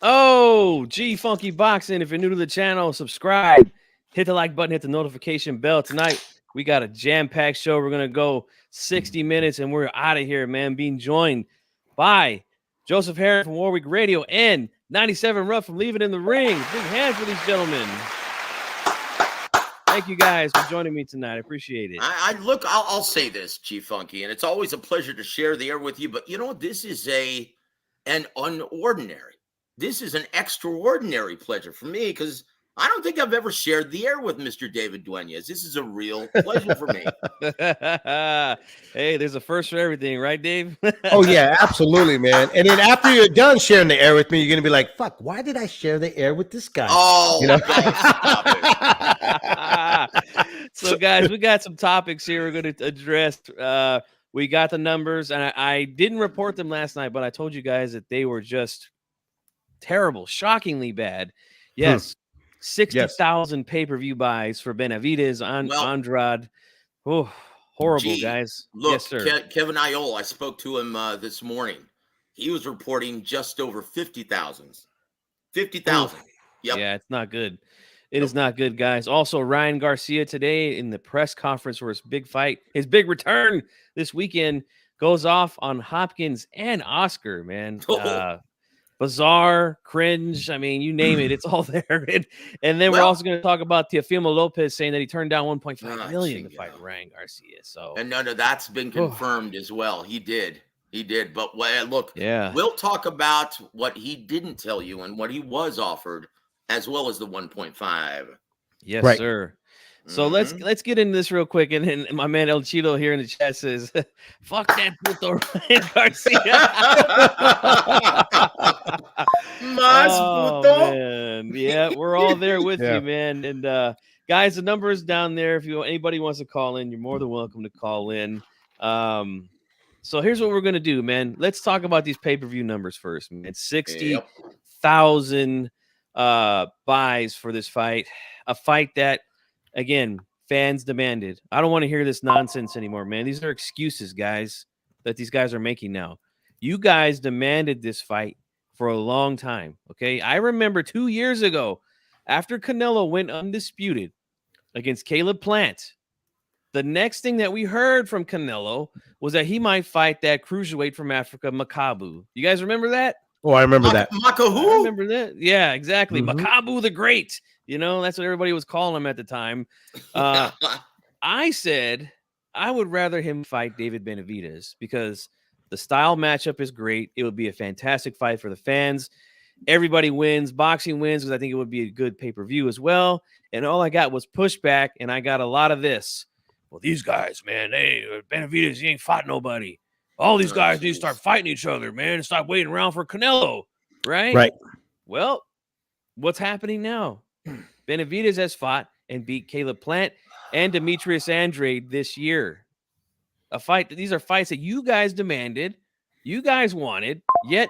Oh, G Funky Boxing. If you're new to the channel, subscribe, hit the like button, hit the notification bell. Tonight, we got a jam-packed show. We're going to go 60 minutes and we're out of here, man. Being joined by Joseph Herron from Warwick Radio and 97 Ruff from Leave It in the Ring. Big hands for these gentlemen. Thank you guys for joining me tonight. I appreciate it. I'll say this, G Funky, and it's always a pleasure to share the air with you. But you know, this is an extraordinary pleasure for me because I don't think I've ever shared the air with Mr. David Duenas. This is a real pleasure for me. Hey, there's a first for everything, right, Dave? Oh, yeah, absolutely, man. And then after you're done sharing the air with me, you're going to be like, fuck, why did I share the air with this guy? Oh, you know? So, guys, we got some topics here we're going to address. We got the numbers, and I didn't report them last night, but I told you guys that they were just terrible, shockingly bad. Yes. 60,000 pay-per-view buys for Benavidez on Andrade. Oh, horrible, guys. Look, yes, sir. Kevin Iole, I spoke to him this morning. He was reporting just over 50,000. 50,000. Yep. Yeah, it's not good. It is not good, guys. Also, Ryan Garcia today in the press conference for his big fight, his big return this weekend, goes off on Hopkins and Oscar, man. Bizarre, cringe. I mean, you name it, it's all there. And then we're also going to talk about Teofimo Lopez saying that he turned down 1.5 million to fight Ryan Garcia. So, and no, that's been confirmed as well. He did. But look, we'll talk about what he didn't tell you and what he was offered, as well as the 1.5. Yes, sir. So let's get into this real quick. And then my man El Chito here in the chat says, fuck that puto Ryan Garcia. Man. Yeah, we're all there with you, man. And guys, the number is down there. If anybody wants to call in, you're more than welcome to call in. So here's what we're going to do, man. Let's talk about these pay-per-view numbers first, man. 60,000 buys for this fight. A fight that, again, fans demanded. I don't want to hear this nonsense anymore, man. These are excuses, guys, that these guys are making now. You guys demanded this fight for a long time, okay? I remember 2 years ago, after Canelo went undisputed against Caleb Plant, the next thing that we heard from Canelo was that he might fight that cruiserweight from Africa, Makabu. You guys remember that? Oh, I remember that. Makabu? I remember that. Yeah, exactly. Makabu the Great. You know, that's what everybody was calling him at the time. I said I would rather him fight David Benavidez because the style matchup is great. It would be a fantastic fight for the fans. Everybody wins. Boxing wins because I think it would be a good pay-per-view as well. And all I got was pushback, and I got a lot of this. Well, these guys, man, Benavidez, he ain't fought nobody. All these guys need to start fighting each other, man, and stop waiting around for Canelo, right? Right. Well, what's happening now? Benavidez has fought and beat Caleb Plant and Demetrius Andrade this year. A fight. These are fights that you guys demanded, you guys wanted, yet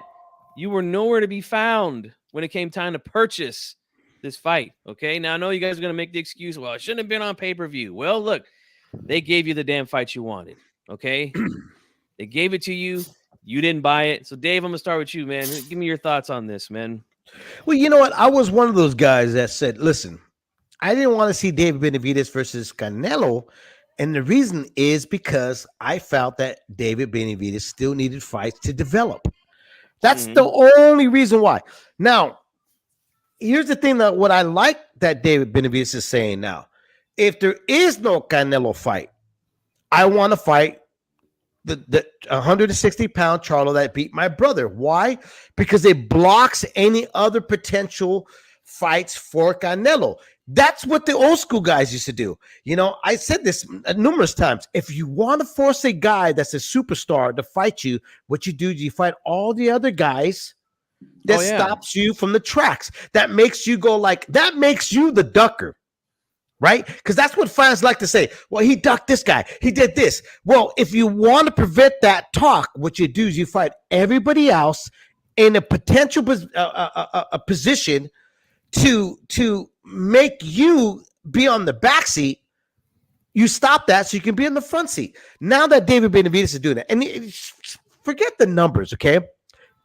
you were nowhere to be found when it came time to purchase this fight. Okay, now I know you guys are going to make the excuse, well, it shouldn't have been on pay-per-view. Well, look, they gave you the damn fight you wanted. Okay, they gave it to you. You didn't buy it. So, Dave, I'm going to start with you, man. Give me your thoughts on this, man. Well, you know what? I was one of those guys that said, listen, I didn't want to see David Benavidez versus Canelo. And the reason is because I felt that David Benavidez still needed fights to develop. That's the only reason why. Now, here's the thing that what I like that David Benavidez is saying now. If there is no Canelo fight, I want to fight the 160-pound Charlo that beat my brother. Why? Because it blocks any other potential fights for Canelo. That's what the old school guys used to do. You know, I said this numerous times. If you want to force a guy that's a superstar to fight you, what you do is you fight all the other guys that stops you from the tracks. That makes you go like, that makes you the ducker. Right? Because that's what fans like to say. Well, he ducked this guy. He did this. Well, if you want to prevent that talk, what you do is you fight everybody else in a potential a position to make you be on the back seat. You stop that so you can be in the front seat. Now that David Benavidez is doing that, and forget the numbers, okay?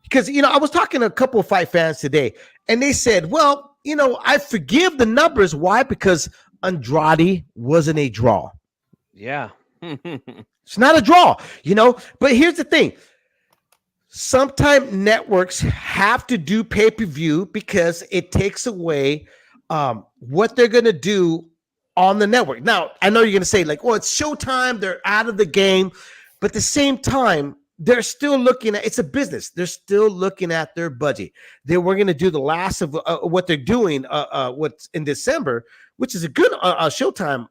because I was talking to a couple of fight fans today, and they said, "Well, I forgive the numbers. Why? Because Andrade wasn't a draw. Yeah, it's not a draw, But here's the thing: sometimes networks have to do pay-per-view because it takes away what they're going to do on the network. Now, I know you're going to say like, "Oh, it's Showtime; they're out of the game," but at the same time, they're still looking at, it's a business. They're still looking at their budget. They were going to do the last of what they're doing, what's in December, which is a good Showtime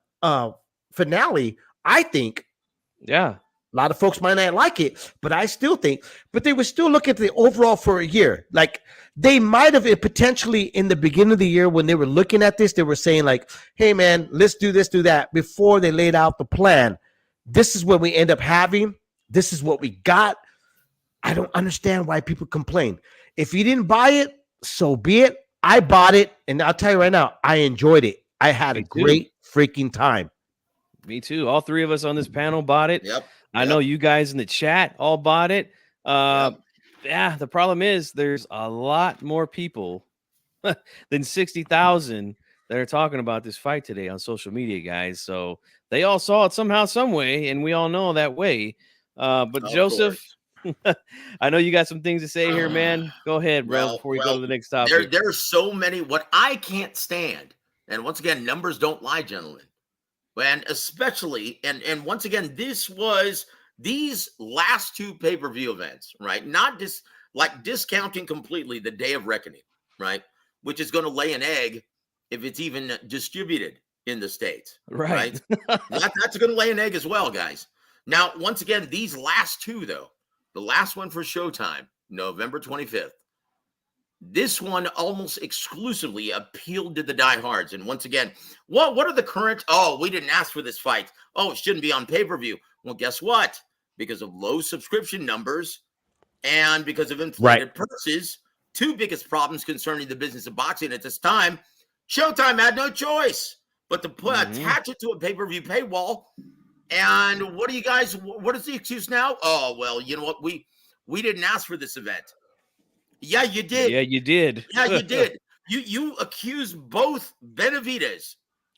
finale, I think. Yeah. A lot of folks might not like it, but I still think, but they were still looking at the overall for a year. Like they might have potentially in the beginning of the year when they were looking at this, they were saying like, hey man, let's do this, do that, before they laid out the plan. This is what we end up having. This is what we got. I don't understand why people complain. If you didn't buy it, so be it. I bought it, and I'll tell you right now, I enjoyed it. I had a great freaking time. Me too. All three of us on this panel bought it. Yep. I know you guys in the chat all bought it. Yeah, the problem is there's a lot more people than 60,000 that are talking about this fight today on social media, guys. So they all saw it somehow, some way, and we all know that way. But Joseph, I know you got some things to say here, man. Go ahead, bro, before we go to the next topic. There are so many. What I can't stand, and once again, numbers don't lie, gentlemen. And especially, and once again, these last two pay-per-view events, right? Not just like discounting completely the Day of Reckoning, right? Which is going to lay an egg if it's even distributed in the States, right? That's going to lay an egg as well, guys. Now, once again, these last two, though, the last one for Showtime, November 25th, this one almost exclusively appealed to the diehards. And once again, what are the current? Oh, we didn't ask for this fight. Oh, it shouldn't be on pay-per-view. Well, guess what? Because of low subscription numbers and because of inflated purses, two biggest problems concerning the business of boxing at this time, Showtime had no choice but to attach it to a pay-per-view paywall. And what is the excuse now? Oh, well, you know what? We didn't ask for this event. Yeah, you did. Yeah, you did. Yeah, you did. You accused both Benavidez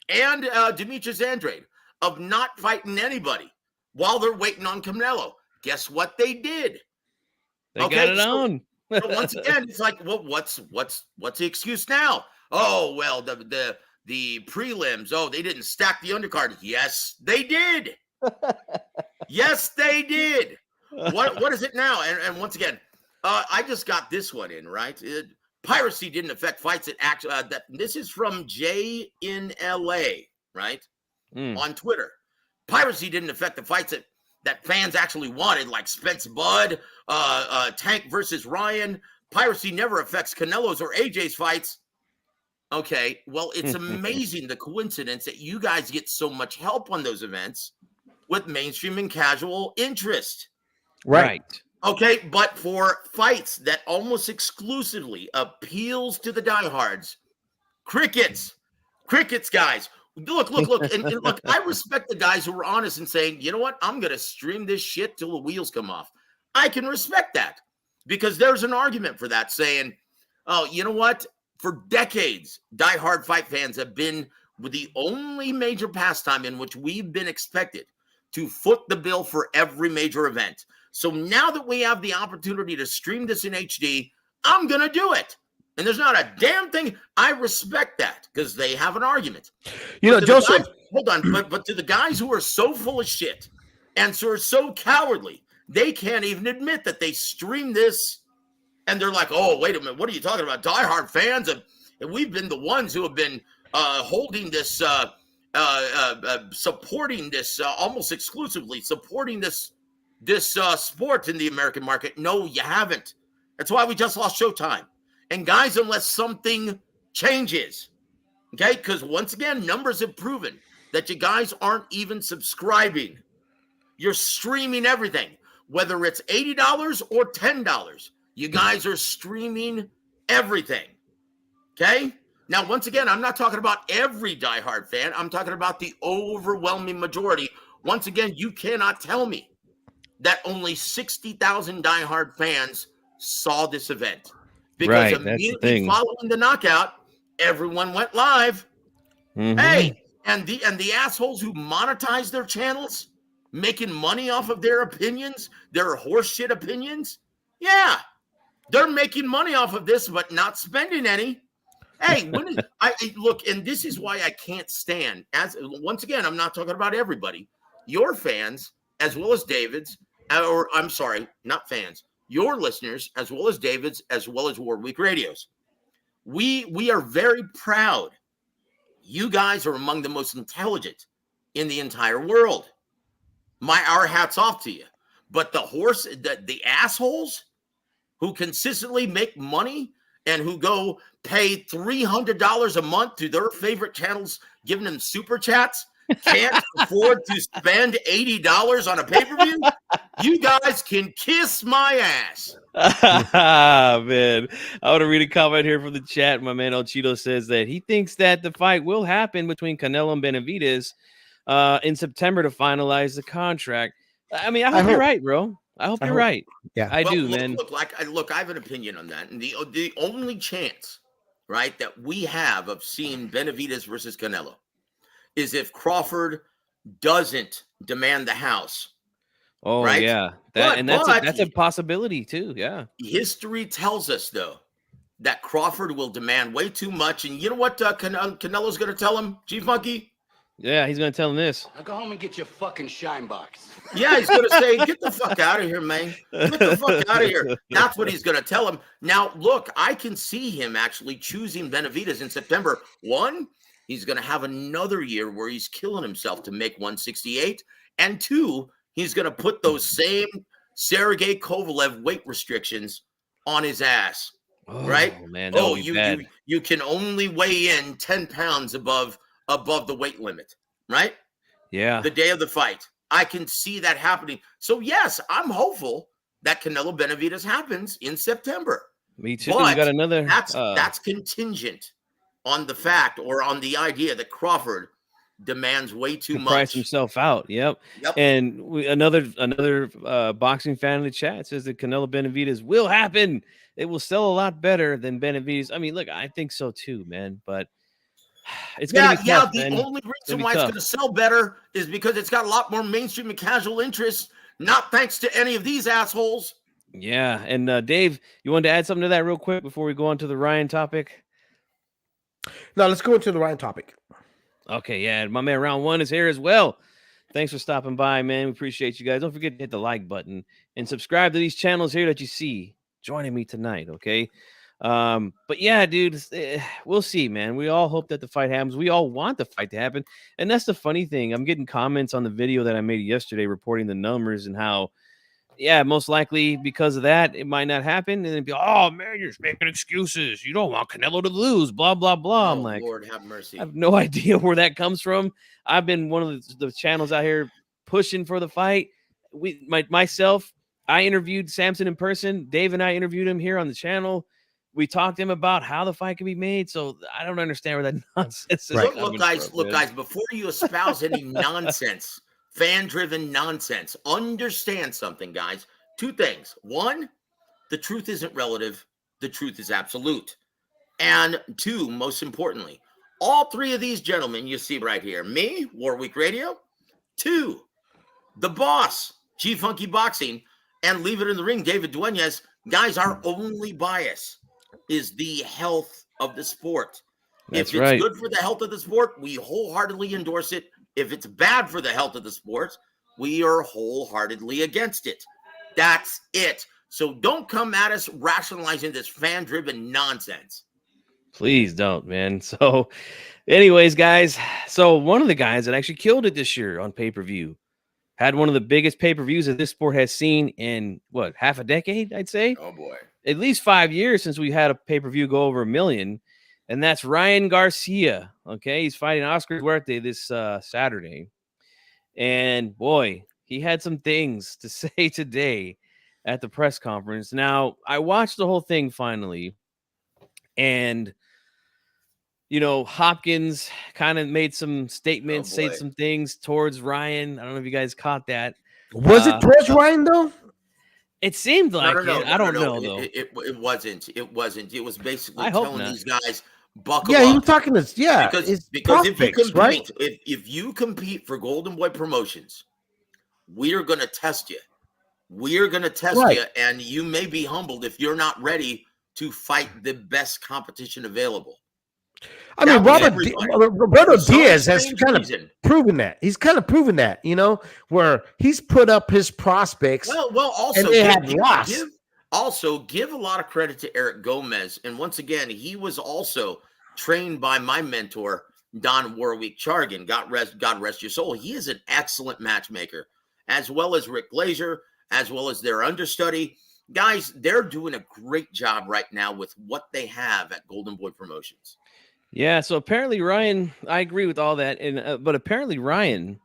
and Demetrius Andrade of not fighting anybody while they're waiting on Canelo. Guess what they did? They got it on. So once again, it's like, well, what's the excuse now? Oh, well, the prelims. Oh, they didn't stack the undercard. Yes, they did. Yes, they did. What is it now? And once again, I just got this one in, right? Piracy didn't affect fights that actually. This is from Jay in LA, right? On Twitter. Piracy didn't affect the fights that fans actually wanted, like Spence Bud, Tank versus Ryan. Piracy never affects Canelo's or AJ's fights. Okay, well, it's amazing the coincidence that you guys get so much help on those events with mainstream and casual interest. Right. Okay, but for fights that almost exclusively appeals to the diehards, crickets, guys. Look, and look, I respect the guys who were honest and saying, you know what, I'm going to stream this shit till the wheels come off. I can respect that because there's an argument for that saying, oh, you know what, for decades, diehard fight fans have been with the only major pastime in which we've been expected to foot the bill for every major event. So now that we have the opportunity to stream this in HD, I'm going to do it. And there's not a damn thing. I respect that because they have an argument. You know, Joseph. Hold on. But to the guys who are so full of shit and so cowardly, they can't even admit that they stream this. And they're like, oh, wait a minute. What are you talking about? Diehard fans. And we've been the ones who have been holding this, supporting this, almost exclusively supporting this sport in the American market. No, you haven't. That's why we just lost Showtime. And guys, unless something changes, okay, because once again, numbers have proven that you guys aren't even subscribing. You're streaming everything, whether it's $80 or $10. You guys are streaming everything, okay? Now, once again, I'm not talking about every diehard fan. I'm talking about the overwhelming majority. Once again, you cannot tell me that only 60,000 diehard fans saw this event because Right, that's the immediately thing. following the knockout, everyone went live. Mhm. Hey, and the assholes who monetize their channels, making money off of their opinions, their horseshit opinions, yeah, they're making money off of this, but not spending any. Hey, look, and this is why I can't stand. As once again, I'm not talking about everybody. Your fans, as well as David's, or I'm sorry, not fans. Your listeners, as well as David's, as well as Warwick Radio's. We are very proud. You guys are among the most intelligent in the entire world. Our hats off to you. But the assholes who consistently make money and who go pay $300 a month to their favorite channels, giving them super chats, can't afford to spend $80 on a pay-per-view, you guys can kiss my ass. Man, I want to read a comment here from the chat. My man El Cheeto says that he thinks that the fight will happen between Canelo and Benavidez in September to finalize the contract. I mean, I hope you're right, bro. I hope you're right. Yeah, I do, man. Look, I have an opinion on that. And the only chance, right, that we have of seeing Benavidez versus Canelo is if Crawford doesn't demand the house. Oh, right? yeah. That's a possibility too. Yeah. History tells us, though, that Crawford will demand way too much. And you know what Canelo's going to tell him, G-Funky? Yeah, he's going to tell him this. Now go home and get your fucking shine box. Yeah, he's going to say, get the fuck out of here, man. Get the fuck out of here. That's what he's going to tell him. Now, look, I can see him actually choosing Benavidez in September. One, he's going to have another year where he's killing himself to make 168. And two, he's going to put those same Sergey Kovalev weight restrictions on his ass. Right? Man, you can only weigh in 10 pounds above the weight limit, right? Yeah. The day of the fight. I can see that happening. So, yes, I'm hopeful that Canelo Benavidez happens in September. Me too. But we got another. That's contingent on the fact or on the idea that Crawford demands way too much. Price himself out. Yep. And another boxing fan in the chat says that Canelo Benavidez will happen. It will sell a lot better than Benavidez. I mean, look, I think so too, man. But it's gonna be tough, the man. only reason why it's gonna sell better is because it's got a lot more mainstream and casual interest, not thanks to any of these assholes. Yeah, and Dave, you wanted to add something to that real quick before we go on to the Ryan topic? No, let's go into the Ryan topic. Okay, yeah, my man Round One is here as well. Thanks for stopping by, man. We appreciate you guys. Don't forget to hit the like button and subscribe to these channels here that you see joining me tonight, okay? But yeah, dude, we'll see, man. We all hope that the fight happens. We all want the fight to happen. And that's the funny thing. I'm getting comments on the video that I made yesterday reporting the numbers and how, yeah, most likely because of that, it might not happen. And then be, oh, man, you're just making excuses. You don't want Canelo to lose, blah, blah, blah. I'm like, Lord have mercy. I have no idea where that comes from. I've been one of the channels out here pushing for the fight. Myself, I interviewed Samson in person. Dave and I interviewed him here on the channel. We talked to him about how the fight can be made. So I don't understand where that nonsense is. Right. Look, guys, before you espouse any nonsense, fan-driven nonsense, understand something, guys. Two things. One, the truth isn't relative. The truth is absolute. And two, most importantly, all three of these gentlemen you see right here, me, Warwick Radio, two, the boss, G-Funky Boxing, and Leave It in the Ring, David Duenas, guys, our only bias is the health of the sport. That's if it's good for the health of the sport, we wholeheartedly endorse it. If it's bad for the health of the sport, we are wholeheartedly against it. That's it. So don't come at us rationalizing this fan-driven nonsense. Please don't, man. So anyways, guys, so one of the guys that actually killed it this year on pay-per-view had one of the biggest pay-per-views that this sport has seen in, what, half a decade, I'd say? Oh, boy. At least 5 years since we had a pay-per-view go over 1 million, and that's Ryan Garcia, okay? He's fighting Oscar Duarte this Saturday, and, boy, he had some things to say today at the press conference. Now, I watched the whole thing finally, and, you know, Hopkins kind of made some statements, said some things towards Ryan. I don't know if you guys caught that. Was it towards Ryan, though? It seemed like No, it. I don't know though. It wasn't. It wasn't. It was basically I hope telling not. these guys, buckle Yeah, he up. was talking to Because it's if you prospects, right? compete, if you compete for Golden Boy Promotions, we are going to test you. We are going to test Right. you, and you may be humbled if you're not ready to fight the best competition available. I mean, That was everybody. Roberto For some Diaz has strange kind of reason. proven that. He's kind of proven that, where he's put up his prospects Well, also and they had lost. give a lot of credit to Eric Gomez. And once again, he was also trained by my mentor, Don Warwick Chargan. God rest your soul. He is an excellent matchmaker, as well as Rick Glazier, as well as their understudy. Guys, they're doing a great job right now with what they have at Golden Boy Promotions. Yeah, so apparently Ryan, I agree with all that, and but apparently Ryan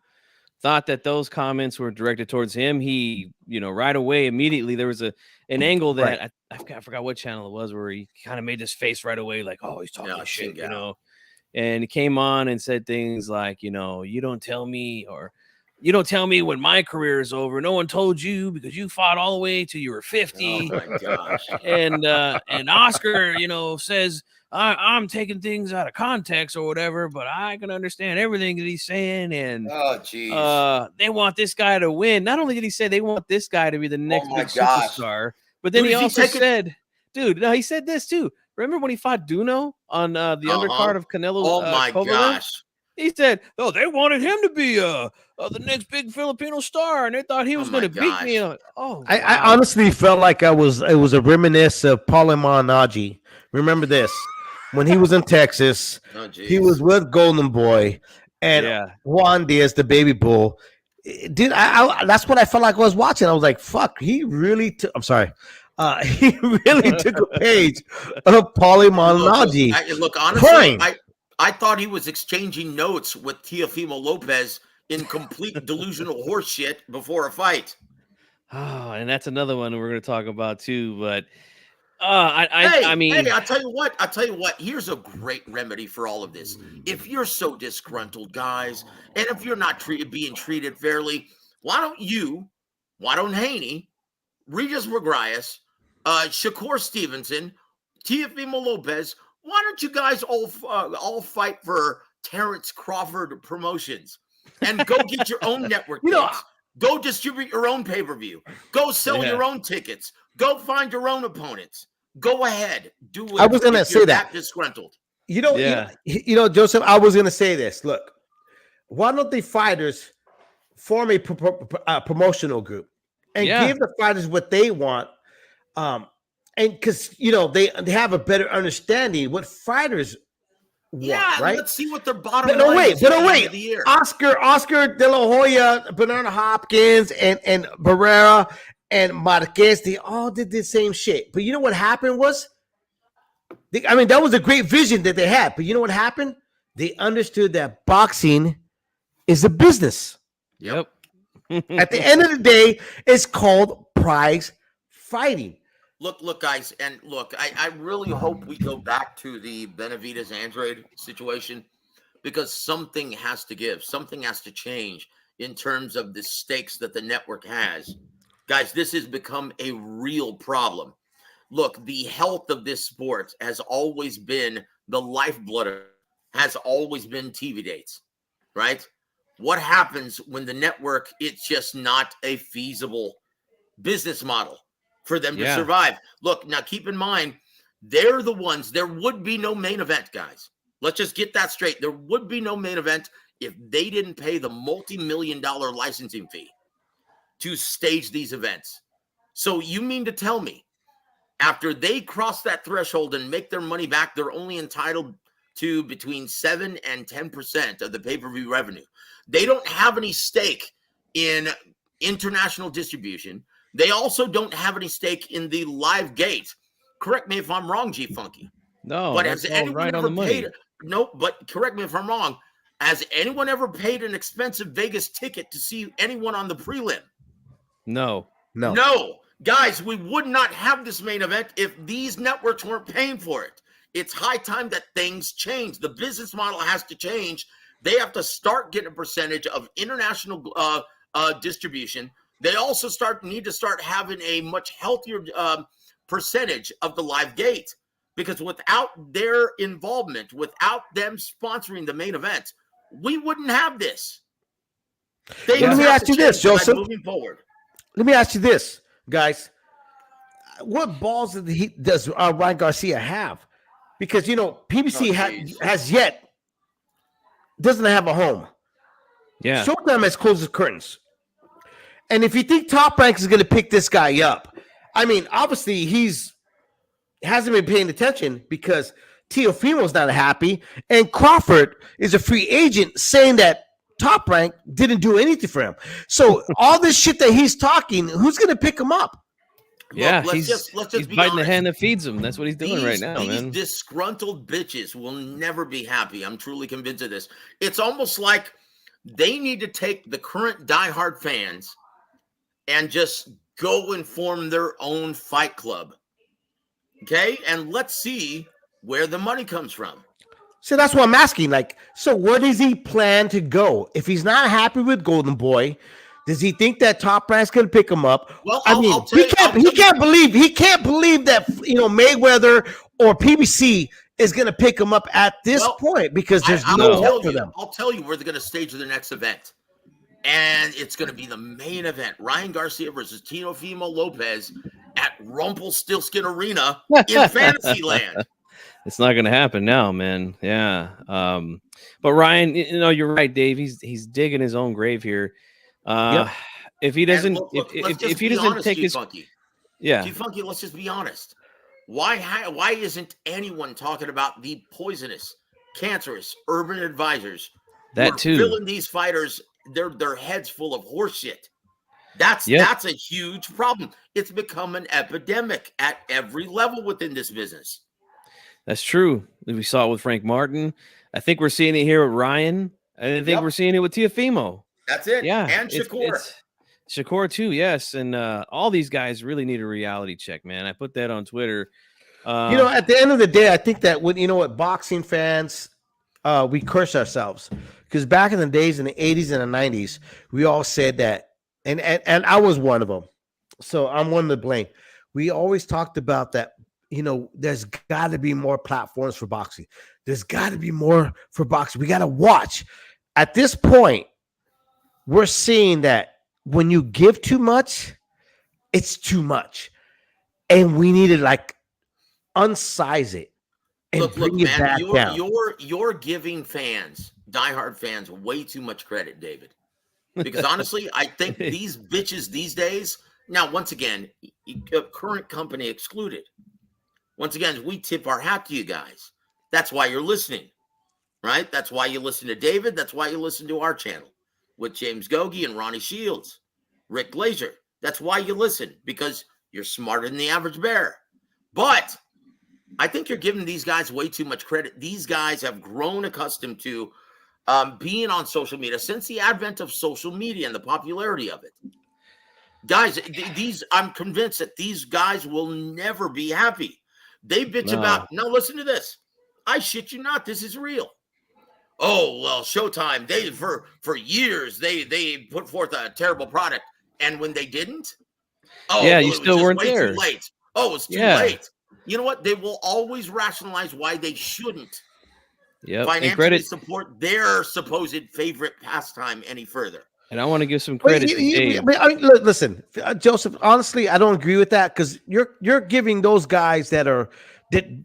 thought that those comments were directed towards him. He, right away, immediately there was an angle that Right. I forgot what channel it was where he kind of made this face right away, like, oh, he's talking shit, and he came on and said things like, you don't tell me, or you don't tell me when my career is over. No one told you because you fought all the way till you were 50. Oh my gosh. And Oscar, says I'm taking things out of context or whatever, but I can understand everything that he's saying. And oh geez, they want this guy to win. Not only did he say they want this guy to be the next big superstar, but then he also said, dude, no, he said this too. Remember when he fought Duno on the undercard of Canelo's? Oh my gosh. He said, "Oh, they wanted him to be the next big Filipino star, and they thought he was going to beat me." I honestly felt like it was a reminiscence of Paulie Malignaggi. Remember this when he was in Texas? He was with Golden Boy and Juan Diaz, the baby bull. Dude, that's what I felt like I was watching. I was like, "Fuck!" He really took. I'm sorry. He really took a page of Paulie Malignaggi. Look, honestly, I thought he was exchanging notes with Teofimo Lopez in complete delusional horseshit before a fight. Oh, and that's another one we're going to talk about too. But I mean, I'll tell you what. Here's a great remedy for all of this. If you're so disgruntled, guys, and if you're not being treated fairly, why don't Haney, Regis Regrias, Shakur Stevenson, Teofimo Lopez, why don't you guys all fight for Terrence Crawford Promotions and go get your own network deals? Go distribute your own pay-per-view. Go sell your own tickets. Go find your own opponents. Go ahead. Do it. I was going to say that. Disgruntled. Joseph, I was going to say this. Look, why don't the fighters form a promotional group and give the fighters what they want? And because they have a better understanding what fighters want, right? Let's see what their bottom line is. But wait, Oscar De La Hoya, Bernard Hopkins, and Barrera and Marquez, they all did the same shit. But you know what happened was, that was a great vision that they had. But you know what happened? They understood that boxing is a business. Yep. At the end of the day, it's called prize fighting. Look, guys, and look, I really hope we go back to the Benavidez Andrade situation because something has to give. Something has to change in terms of the stakes that the network has. Guys, this has become a real problem. Look, the health of this sport has always been the lifeblood, has always been TV dates, right? What happens when the network, it's just not a feasible business model for them to survive? Look, now keep in mind, they're the ones, there would be no main event, guys. Let's just get that straight. There would be no main event if they didn't pay the multi-million-dollar licensing fee to stage these events. So you mean to tell me, after they cross that threshold and make their money back, they're only entitled to between 7 and 10% of the pay-per-view revenue. They don't have any stake in international distribution. They also don't have any stake in the live gate. Correct me if I'm wrong, G Funky. No, but that's has all anyone right ever on the money. paid? No, but correct me if I'm wrong. Has anyone ever paid an expensive Vegas ticket to see anyone on the prelim? No. Guys, we would not have this main event if these networks weren't paying for it. It's high time that things change. The business model has to change. They have to start getting a percentage of international distribution. They also need to start having a much healthier percentage of the live gate, because without their involvement, without them sponsoring the main event, we wouldn't have this. Let me ask you this, Joseph. Moving forward. Let me ask you this, guys. What balls does Ryan Garcia have? Because, PBC doesn't have a home. Yeah. Showtime has closed the curtains. And if you think Top Rank is going to pick this guy up, I mean, obviously hasn't been paying attention because Teofimo's not happy, and Crawford is a free agent saying that Top Rank didn't do anything for him. So all this shit that he's talking, who's going to pick him up? Yeah, Look, he's biting honest. the hand that feeds him. That's what he's doing right now, man. These disgruntled bitches will never be happy. I'm truly convinced of this. It's almost like they need to take the current diehard fans and just go and form their own fight club. Okay? And let's see where the money comes from. So that's what I'm asking. So where does he plan to go? If he's not happy with Golden Boy, does he think that Top Rank's going to pick him up? Well, he can't believe that Mayweather or PBC is going to pick him up at this point, because there's no hope for them. I'll tell you where they're going to stage their next event. And it's going to be the main event. Ryan Garcia versus Teofimo Lopez at Rumpelstiltskin Arena in Fantasyland. It's not going to happen now, man. Yeah. But Ryan, you're right, Dave. He's digging his own grave here. If he doesn't, if he doesn't take his, G-Funky, let's just be honest. Why isn't anyone talking about the poisonous, cancerous urban advisors that too filling these fighters their heads full of horse shit? That's a huge problem. It's become an epidemic at every level within this business. That's true. We saw it with Frank Martin. I think we're seeing it here with Ryan. I think we're seeing it with Teofimo. That's it. Yeah. And Shakur. Shakur too, yes. And all these guys really need a reality check, man. I put that on Twitter. At the end of the day, I think that boxing fans, we curse ourselves. Because back in the days, in the 80s and the 90s, we all said that, and I was one of them. So I'm one to blame. We always talked about that, there's got to be more platforms for boxing. There's got to be more for boxing. We got to watch. At this point, we're seeing that when you give too much, it's too much. And we need to unsize it and bring it back down. You're giving fans, diehard fans, way too much credit, David. Because honestly, I think these bitches these days, now, once again, current company excluded. Once again, we tip our hat to you guys. That's why you're listening, right? That's why you listen to David. That's why you listen to our channel with James Gogi and Ronnie Shields, Rick Glazer. That's why you listen, because you're smarter than the average bear. But I think you're giving these guys way too much credit. These guys have grown accustomed to being on social media since the advent of social media and the popularity of it. Guys, I'm convinced that these guys will never be happy. They bitch about, now listen to this. I shit you not, this is real. Oh, well, Showtime, they for years, they put forth a terrible product. And when they didn't, you still weren't there. Too late. Oh, it's too late. You know what? They will always rationalize why they shouldn't financially support their supposed favorite pastime any further. And I want to give some credit to Dave. Listen, Joseph, honestly, I don't agree with that, because you're giving those guys that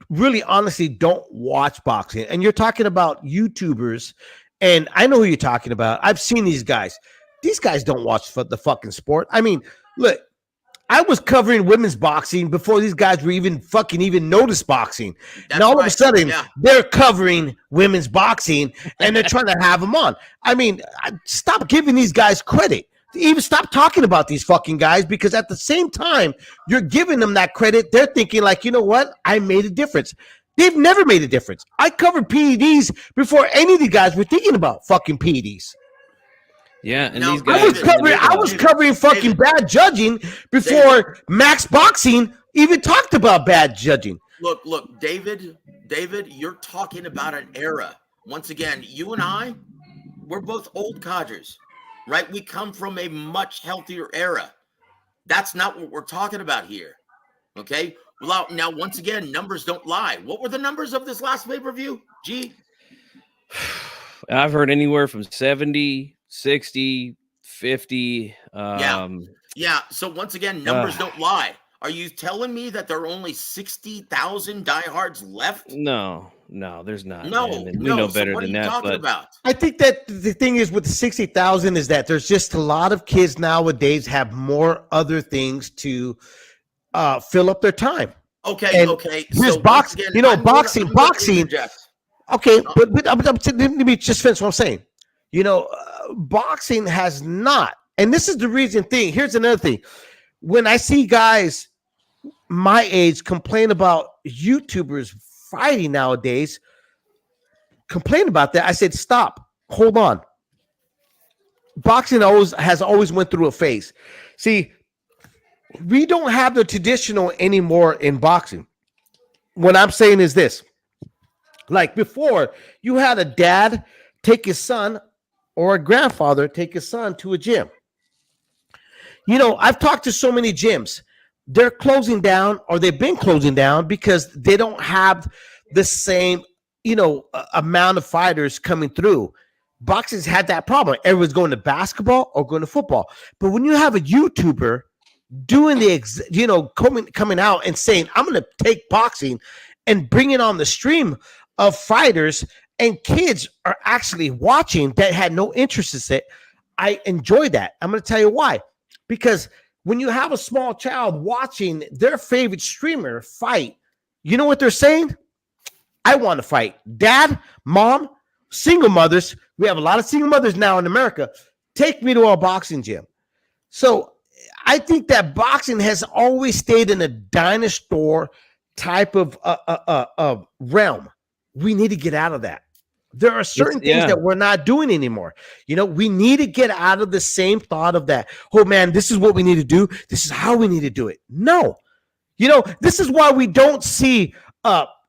really honestly don't watch boxing. And you're talking about YouTubers, and I know who you're talking about. I've seen these guys. These guys don't watch the fucking sport. I mean, look, I was covering women's boxing before these guys were even noticed boxing. And all of a sudden, they're covering women's boxing, and they're trying to have them on. I mean, stop giving these guys credit. Even stop talking about these fucking guys, because at the same time, you're giving them that credit. They're thinking you know what? I made a difference. They've never made a difference. I covered PEDs before any of these guys were thinking about fucking PEDs. Yeah, and now, these guys I was covering fucking bad judging before Max Boxing even talked about bad judging. Look, David, you're talking about an era. Once again, you and I, we're both old codgers. right? We come from a much healthier era. That's not what we're talking about here. Okay. Well, now, once again, numbers don't lie. What were the numbers of this last pay-per-view? G? I've heard anywhere from 70, 60, 50. Yeah. Yeah. So once again, numbers don't lie. Are you telling me that there are only 60,000 diehards left? No, there's not. No, man. And we no. know So better what are than you that. talking But about? I think that the thing is with the 60,000 is that there's just a lot of kids nowadays have more other things to fill up their time. Okay, And okay. here's So boxing. once again, You know, I'm gonna boxing. interject. Okay, but let me just finish what I'm saying. You know, boxing has not, and this is the reason thing. Here's another thing. When I see guys my age complain about YouTubers fighting nowadays, complain about that, I said, stop, hold on. Boxing has always went through a phase. See, we don't have the traditional anymore in boxing. What I'm saying is this. Like before, you had a dad take his son or a grandfather take his son to a gym. You know, I've talked to so many gyms. They're closing down or they've been closing down because they don't have the same, amount of fighters coming through. Boxing's had that problem. Everyone's going to basketball or going to football. But when you have a YouTuber doing coming out and saying, I'm going to take boxing and bring it on the stream of fighters, and kids are actually watching that had no interest in it, I enjoy that. I'm going to tell you why. Because when you have a small child watching their favorite streamer fight, you know what they're saying? I want to fight. Dad, mom, single mothers. We have a lot of single mothers now in America. Take me to a boxing gym. So I think that boxing has always stayed in a dinosaur type of realm. We need to get out of that. There are certain things that we're not doing anymore. We need to get out of the same thought of that. Oh man, this is what we need to do. This is how we need to do it. No, this is why we don't see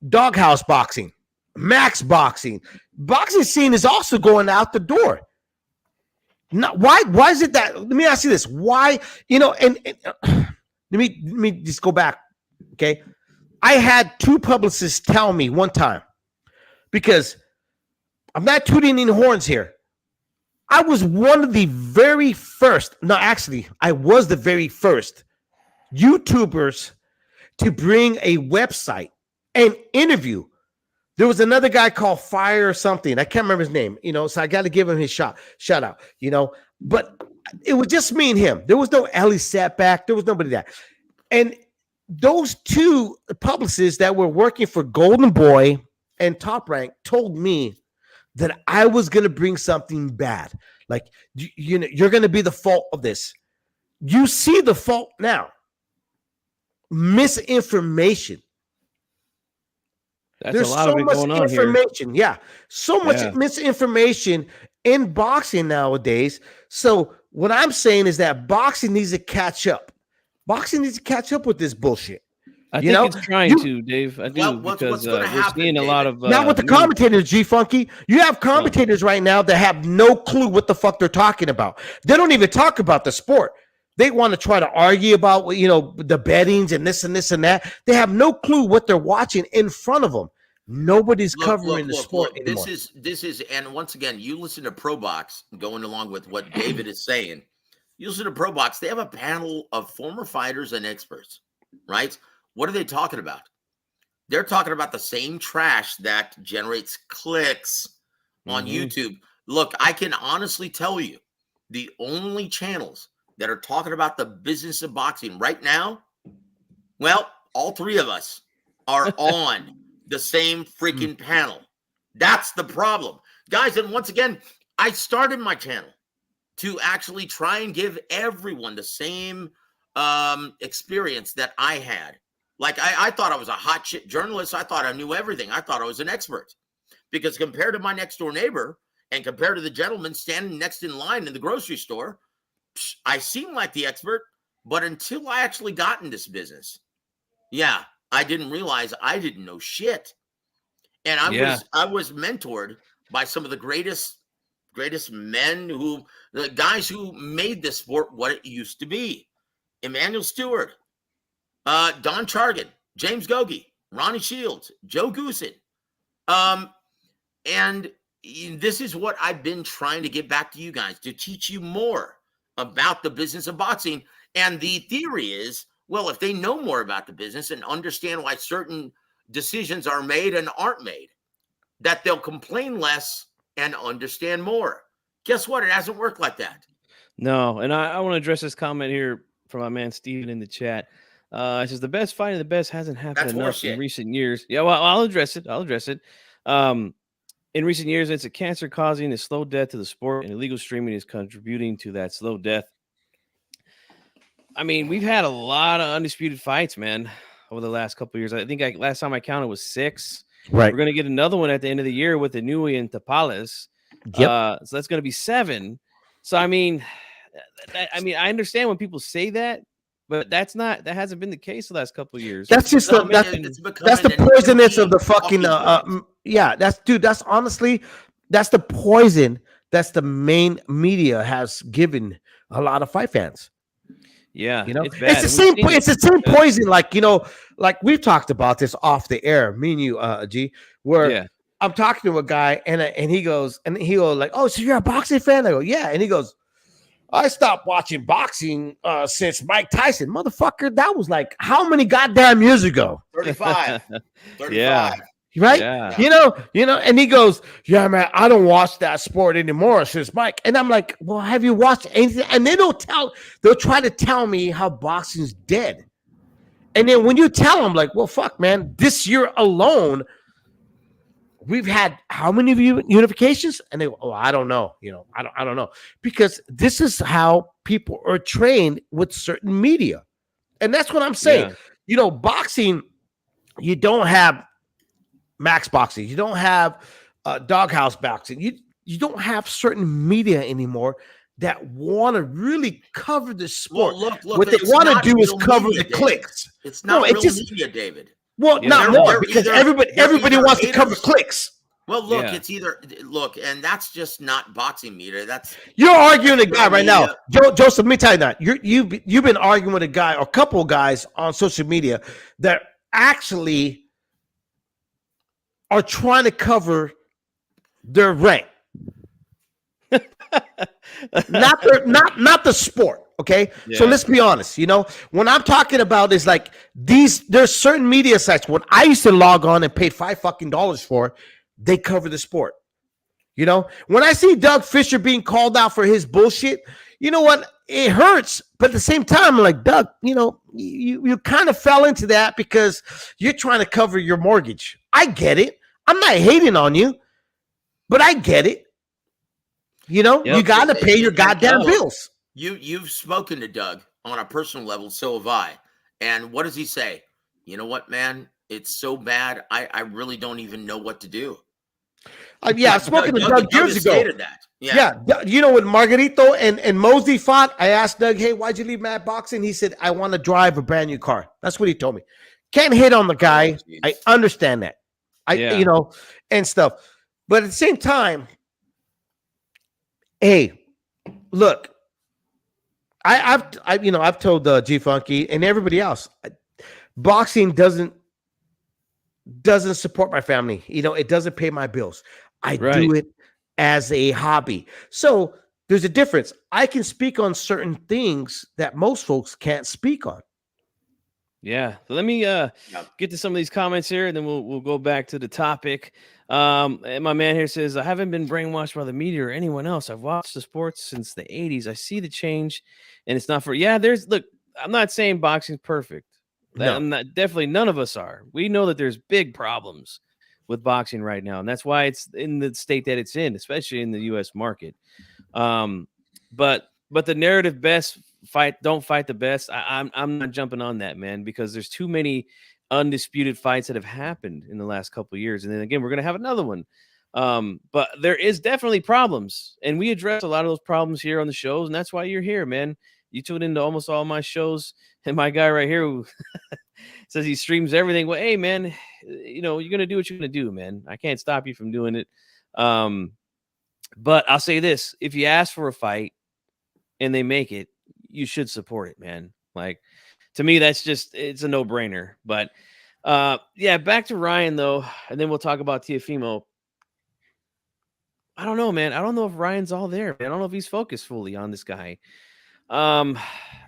doghouse boxing, max boxing. Boxing scene is also going out the door. Not why is it that? Let me ask you this: why? And let me just go back. Okay, I had two publicists tell me one time, because I'm not tooting any horns here. I was one of the very first. No, actually, I was the very first YouTubers to bring a website and interview. There was another guy called Fire or something. I can't remember his name, so I got to give him his shout out, but it was just me and him. There was no Ellie Setback. There was nobody there. And those two publicists that were working for Golden Boy and Top Rank told me that I was going to bring something bad. Like, you're going to be the fault of this. You see the fault now. Misinformation. There's a lot of it going on here. Yeah. So much misinformation in boxing nowadays. So what I'm saying is that boxing needs to catch up. Boxing needs to catch up with this bullshit. I think it's trying to, Dave. I do, because we're seeing a lot of not with the commentators, G Funky. You have commentators right now that have no clue what the fuck they're talking about. They don't even talk about the sport. They want to try to argue about the bettings and this and this and that. They have no clue what they're watching in front of them. Nobody's covering the sport anymore. This is, and once again, you listen to Pro Box, going along with what David is saying. You listen to Pro Box. They have a panel of former fighters and experts, right? What are they talking about? They're talking about the same trash that generates clicks on YouTube. Look, I can honestly tell you, the only channels that are talking about the business of boxing right now, well, all three of us are on the same freaking panel. That's the problem, guys. And once again, I started my channel to actually try and give everyone the same experience that I had. Like, I thought I was a hot shit journalist. I thought I knew everything. I thought I was an expert, because compared to my next door neighbor and compared to the gentleman standing next in line in the grocery store, I seem like the expert. But until I actually got in this business, I didn't realize I didn't know shit. And I was mentored by some of the greatest greatest men the guys who made this sport what it used to be. Emmanuel Stewart, Don Chargan, James Gogie, Ronnie Shields, Joe Goosen. And this is what I've been trying to get back to you guys, to teach you more about the business of boxing. And the theory is, well, if they know more about the business and understand why certain decisions are made and aren't made, that they'll complain less and understand more. Guess what? It hasn't worked like that. No, and I want to address this comment here from my man Steven in the chat. It says the best fighting the best hasn't happened enough in recent years. Yeah, well, I'll address it. In recent years, it's a cancer causing a slow death to the sport, and illegal streaming is contributing to that slow death. I mean, we've had a lot of undisputed fights, man, over the last couple of years. I think last time I counted was 6. Right. We're going to get another one at the end of the year with Inui and Tapales. Yep. So that's going to be 7. So, I mean, I understand when people say that, but that hasn't been the case the last couple of years. That's just that's the poisonous of the fucking that's honestly, that's the poison that's the main media has given a lot of fight fans. Yeah, you know, it's bad. It's the same poison, like, you know, like we've talked about this off the air, me and you, G, where I'm talking to a guy and he goes like, oh, so you're a boxing fan? I go, yeah. And he goes, I stopped watching boxing since Mike Tyson. Motherfucker, that was like how many goddamn years ago? 35. Yeah. Right? Yeah. You know, and he goes, yeah, man, I don't watch that sport anymore since Mike. And I'm like, well, have you watched anything? And then they'll try to tell me how boxing's dead. And then when you tell them, like, well, fuck, man, this year alone, we've had how many unifications? And they go, oh, I don't know. You know, I don't know. Because this is how people are trained with certain media. And that's what I'm saying. Yeah. You know, boxing, you don't have Max Boxing. You don't have Doghouse Boxing. You don't have certain media anymore that want to really cover the sport. Well, look, what they want to do is cover the clicks. It's not real media, David. Well, not more, because everybody wants to cover clicks. Well, look, it's either and that's just not boxing media. You're arguing a guy right now, Joseph. Let me tell you that you've been arguing with a guy or a couple of guys on social media that actually are trying to cover their rank, not the sport. Okay, so let's be honest. You know, when I'm talking about is like there's certain media sites when I used to log on and pay $5 for, they cover the sport. You know, when I see Doug Fisher being called out for his bullshit, you know what? It hurts, but at the same time, I'm like, Doug, you know, you kind of fell into that because you're trying to cover your mortgage. I get it. I'm not hating on you, but I get it. You know, you got to pay your goddamn bills. You've spoken to Doug on a personal level, so have I. And what does he say? You know what, man? It's so bad. I really don't even know what to do. I've spoken to Doug years ago. Yeah. You know, when Margarito and Mosey fought, I asked Doug, hey, why'd you leave Mad Boxing? He said, I want to drive a brand new car. That's what he told me. Can't hit on the guy. I understand that. You know, and stuff. But at the same time, hey, look, I've told G Funky and everybody else, boxing doesn't support my family. You know, it doesn't pay my bills. I do it as a hobby. So there's a difference. I can speak on certain things that most folks can't speak on. Yeah. So let me get to some of these comments here, and then we'll go back to the topic. And my man here says, I haven't been brainwashed by the media or anyone else. I've watched the sports since the 80s. I see the change, and it's not for look, I'm not saying boxing's perfect. Definitely none of us are. We know that there's big problems with boxing right now, and that's why it's in the state that it's in, especially in the U.S. market. But the narrative don't fight the best. I'm not jumping on that, man, because there's too many undisputed fights that have happened in the last couple of years, and then again we're gonna have another one. But there is definitely problems, and we address a lot of those problems here on the shows, and that's why you're here, man. You tune into almost all my shows, and my guy right here who says he streams everything. Well, hey, man, you know, you're going to do what you're going to do, man. I can't stop you from doing it. But I'll say this: if you ask for a fight and they make it, you should support it, man. Like, to me, it's a no brainer. But yeah, back to Ryan though, and then we'll talk about Teofimo. I don't know, man. I don't know if Ryan's all there. I don't know if he's focused fully on this guy. And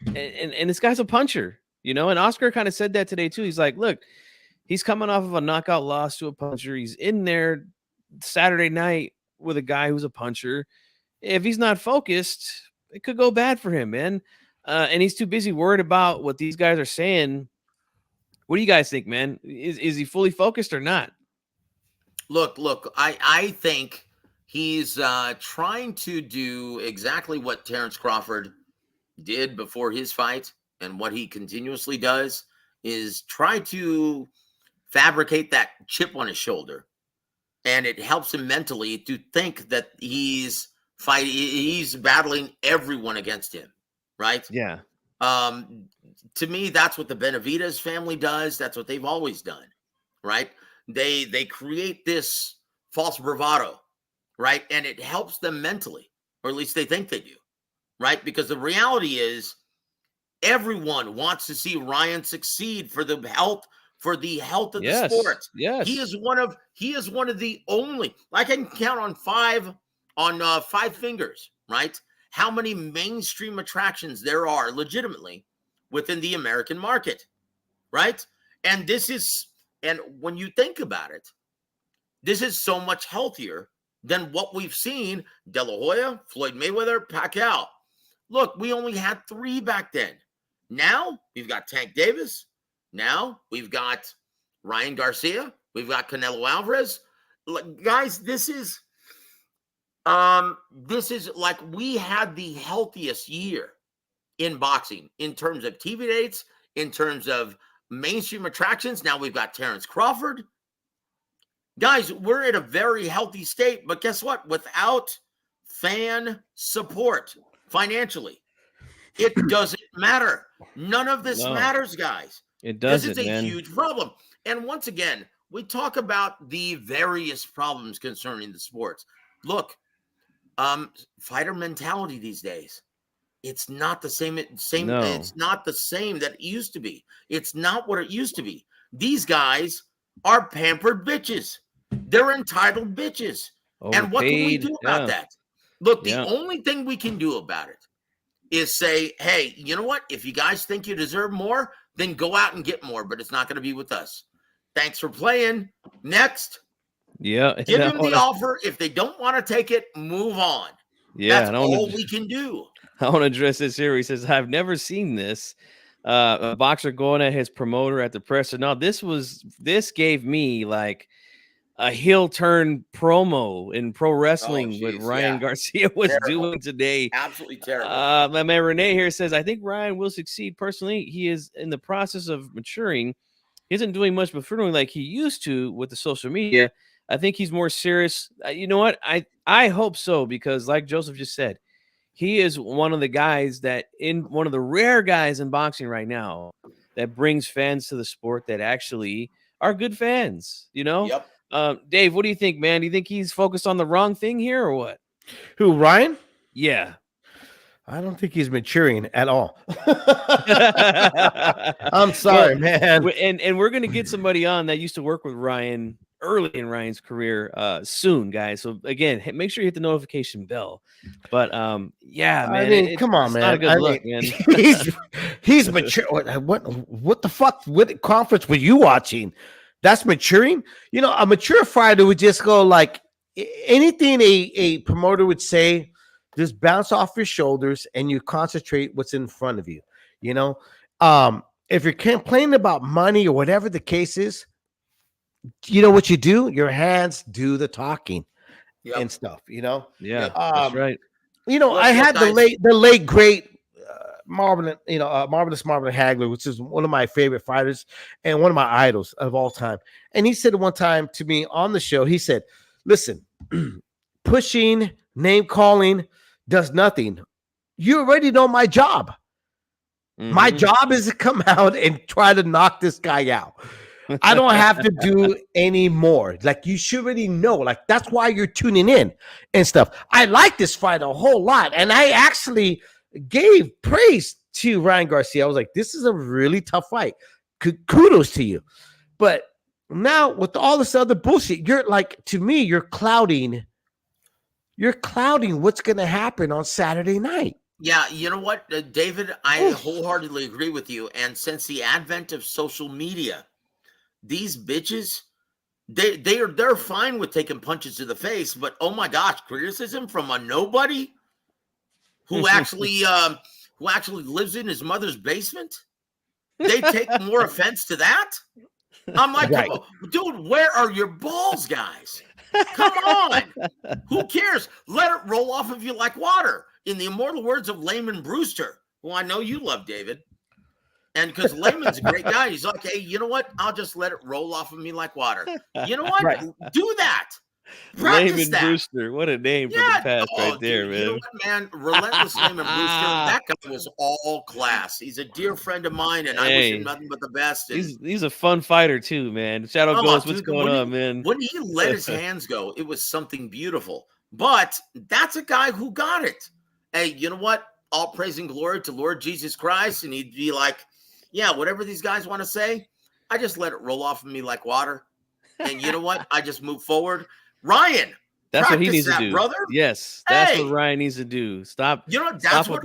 this guy's a puncher, and Oscar kind of said that today too. He's like, look, he's coming off of a knockout loss to a puncher. He's in there Saturday night with a guy who's a puncher. If he's not focused, it could go bad for him, man. And he's too busy worried about what these guys are saying. What do you guys think, man? Is he fully focused or not? Look, I think he's trying to do exactly what Terrence Crawford did before his fight, and what he continuously does is try to fabricate that chip on his shoulder, and it helps him mentally to think that he's battling everyone against him, right? Yeah. To me, that's what the Benavidez family does. That's what they've always done, right? They create this false bravado, right? And it helps them mentally, or at least they think they do, right? Because the reality is everyone wants to see Ryan succeed for the health of the sport. Yes. He is one of the only, I can count on five fingers, right? How many mainstream attractions there are legitimately within the American market, right? And when you think about it, this is so much healthier than what we've seen: De La Hoya, Floyd Mayweather, Pacquiao. Look, we only had 3 back then. Now we've got Tank Davis. Now we've got Ryan Garcia. We've got Canelo Alvarez. Guys, this is like we had the healthiest year in boxing in terms of TV dates, in terms of mainstream attractions. Now we've got Terrence Crawford. Guys, we're in a very healthy state, but guess what? Without fan support financially, it doesn't matter. None of this matters, guys. It doesn't, This is a man. huge problem. And once again, we talk about the various problems concerning the sports. Look, fighter mentality these days. It's not the same. No. It's not the same that it used to be. It's not what it used to be. These guys are pampered bitches. They're entitled bitches. And what can we do about that? Look, the only thing we can do about it is say, hey, you know what? If you guys think you deserve more, then go out and get more, but it's not going to be with us. Thanks for playing. Next. Yeah. Give them the offer. If they don't want to take it, move on. Yeah. That's all we can do. I want to address this here. He says, I've never seen this. A boxer going at his promoter at the presser. No, this gave me like a heel turn promo in pro wrestling what Ryan Garcia was doing today. Absolutely terrible. My man Renee here says, I think Ryan will succeed personally. He is in the process of maturing. He isn't doing much buffoonery like he used to with the social media. I think he's more serious. You know what? I hope so, because like Joseph just said, he is one of the guys one of the rare guys in boxing right now that brings fans to the sport that actually are good fans, Yep. Dave, what do you think, man? Do you think he's focused on the wrong thing here or what? Who, Ryan? Yeah. I don't think he's maturing at all. I'm sorry, man. And we're going to get somebody on that used to work with Ryan early in Ryan's career soon, guys. So again, make sure you hit the notification bell. But yeah, man. I mean, come on, man. Not a good look, man. He's mature. What the fuck? What conference were you watching? That's maturing. A mature fighter would just go like anything a promoter would say, just bounce off your shoulders and you concentrate what's in front of you. If you're complaining about money or whatever the case is, you know what you do? Your hands do the talking and stuff. Yeah, that's right. I had the late great Marvelous Marvin Hagler, which is one of my favorite fighters and one of my idols of all time. And he said one time to me on the show, he said, listen, pushing, name calling does nothing. You already know my job. Mm-hmm. My job is to come out and try to knock this guy out. I don't have to do any more. Like, you should already know. Like, that's why you're tuning in and stuff. I like this fight a whole lot. And I actually gave praise to Ryan Garcia. I was like, this is a really tough fight. Kudos to you. But now with all this other bullshit, you're like, to me, you're clouding what's going to happen on Saturday night. Yeah, you know what, David, I wholeheartedly agree with you. And since the advent of social media, these bitches, they're fine with taking punches to the face, but oh my gosh, criticism from a nobody who actually lives in his mother's basement, they take more offense to that. I'm like, Right. dude, where are your balls, guys? Come on. Who cares? Let it roll off of you like water. In the immortal words of Layman Brewster, who I know you love, David. And because Layman's a great guy, he's like, hey, you know what? I'll just let it roll off of me like water. You know what? Right. Do that. Practice Layman that. Brewster, what a name for the past right there, dude, man. You know what, man? Relentless Layman Brewster. That guy was all class. He's a dear friend of mine, and I wish him nothing but the best. And, He's a fun fighter too, man. Shadow Ghost, what's going on, man? When he let his hands go, it was something beautiful. But that's a guy who got it. Hey, you know what? All praise and glory to Lord Jesus Christ. And he'd be like, yeah, whatever these guys want to say, I just let it roll off of me like water. And you know what? I just move forward. Ryan, that's what he needs to do, brother. Yes, that's what Ryan needs to do. Stop. You know, that's what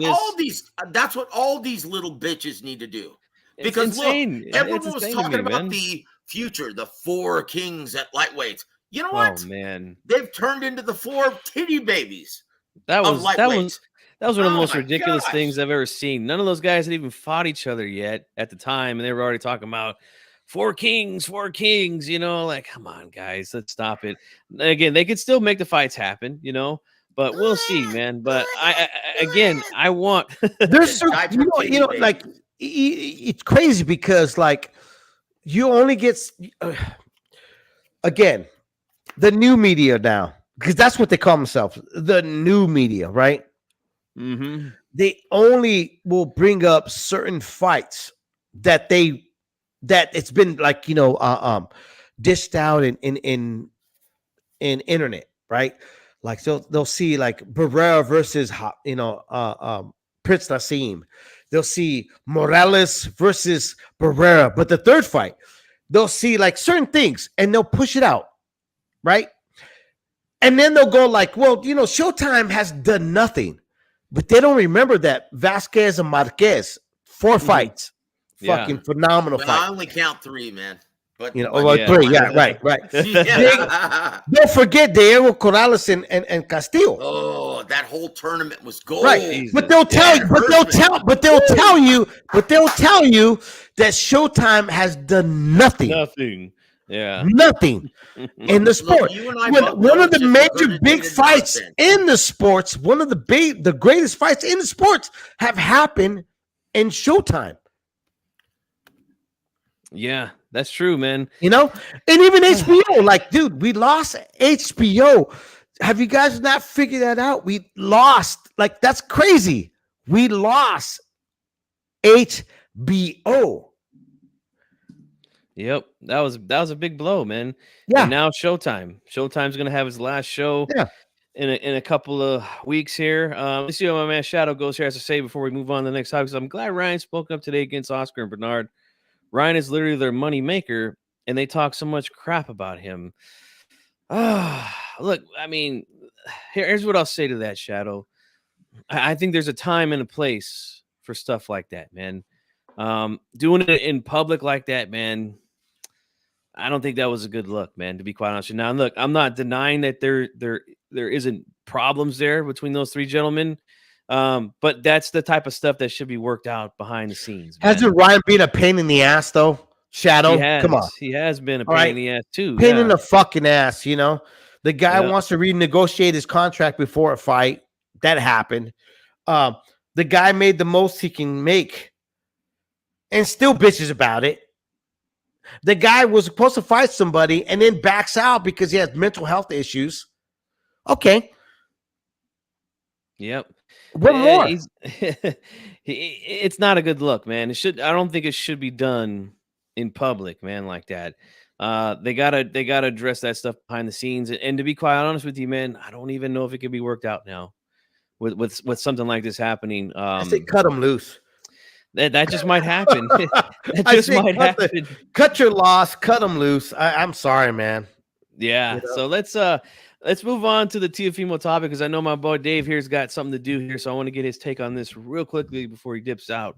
all these little bitches need to do. Because insane. Look, everyone was talking about the future, the 4 kings at lightweight. You know what? Oh man, they've turned into the 4 titty babies. That was one of the most ridiculous things I've ever seen. None of those guys had even fought each other yet at the time, and they were already talking about 4 kings, you know, like, come on, guys, let's stop it. Again, they could still make the fights happen, you know, but we'll see, man. But I want there's you know, like, it's crazy because, like, you only get again the new media now, because that's what they call themselves, the new media, right? Mm-hmm. They only will bring up certain fights that it's been, like, you know, dished out in internet, right? Like, so they'll see like Barrera versus Prince Nassim. They'll see Morales versus Barrera, but the third fight, they'll see like certain things and they'll push it out, right? And then they'll go like, well, you know, Showtime has done nothing, but they don't remember that Vasquez and Marquez, 4 fights. Fucking phenomenal fight. I only count 3, man. But you know, 3, right. Don't forget Diego Corrales and Castillo. Oh, that whole tournament was gold. Right, Jesus. But they'll tell you that Showtime has done nothing. Nothing in the sport. Look, one of the major big fights in the sports, one of the greatest fights in the sports have happened in Showtime. Yeah, that's true, man. You know, and even HBO, like, dude, we lost HBO. Have you guys not figured that out? We lost, like, that's crazy. We lost HBO. Yep, that was a big blow, man. Yeah. And now Showtime's gonna have his last show. Yeah. In a couple of weeks here. Let's see what my man Shadow Ghost here has to say before we move on to the next topic. So I'm glad Ryan spoke up today against Oscar and Bernard. Ryan is literally their money maker, and they talk so much crap about him. Look, I mean, here's what I'll say to that, Shadow. I think there's a time and a place for stuff like that, man. Doing it in public like that, man, I don't think that was a good look, man, to be quite honest. Now, look, I'm not denying that there isn't problems there between those 3 gentlemen. But that's the type of stuff that should be worked out behind the scenes. Hasn't Ryan been a pain in the ass, though? Shadow, come on. He has been a pain in the ass, too. Pain in the fucking ass, you know? The guy wants to renegotiate his contract before a fight. That happened. The guy made the most he can make and still bitches about it. The guy was supposed to fight somebody and then backs out because he has mental health issues. Okay. Yep. What more? It's not a good look, man. I don't think it should be done in public, man, like that. They gotta address that stuff behind the scenes. And to be quite honest with you, man, I don't even know if it can be worked out now with something like this happening. I say cut them loose. That just might happen. That I just say might happen. cut your loss, cut them loose. I'm sorry, man. Yeah. You know? So let's move on to the Teofimo topic, because I know my boy Dave here's got something to do here. So I want to get his take on this real quickly before he dips out.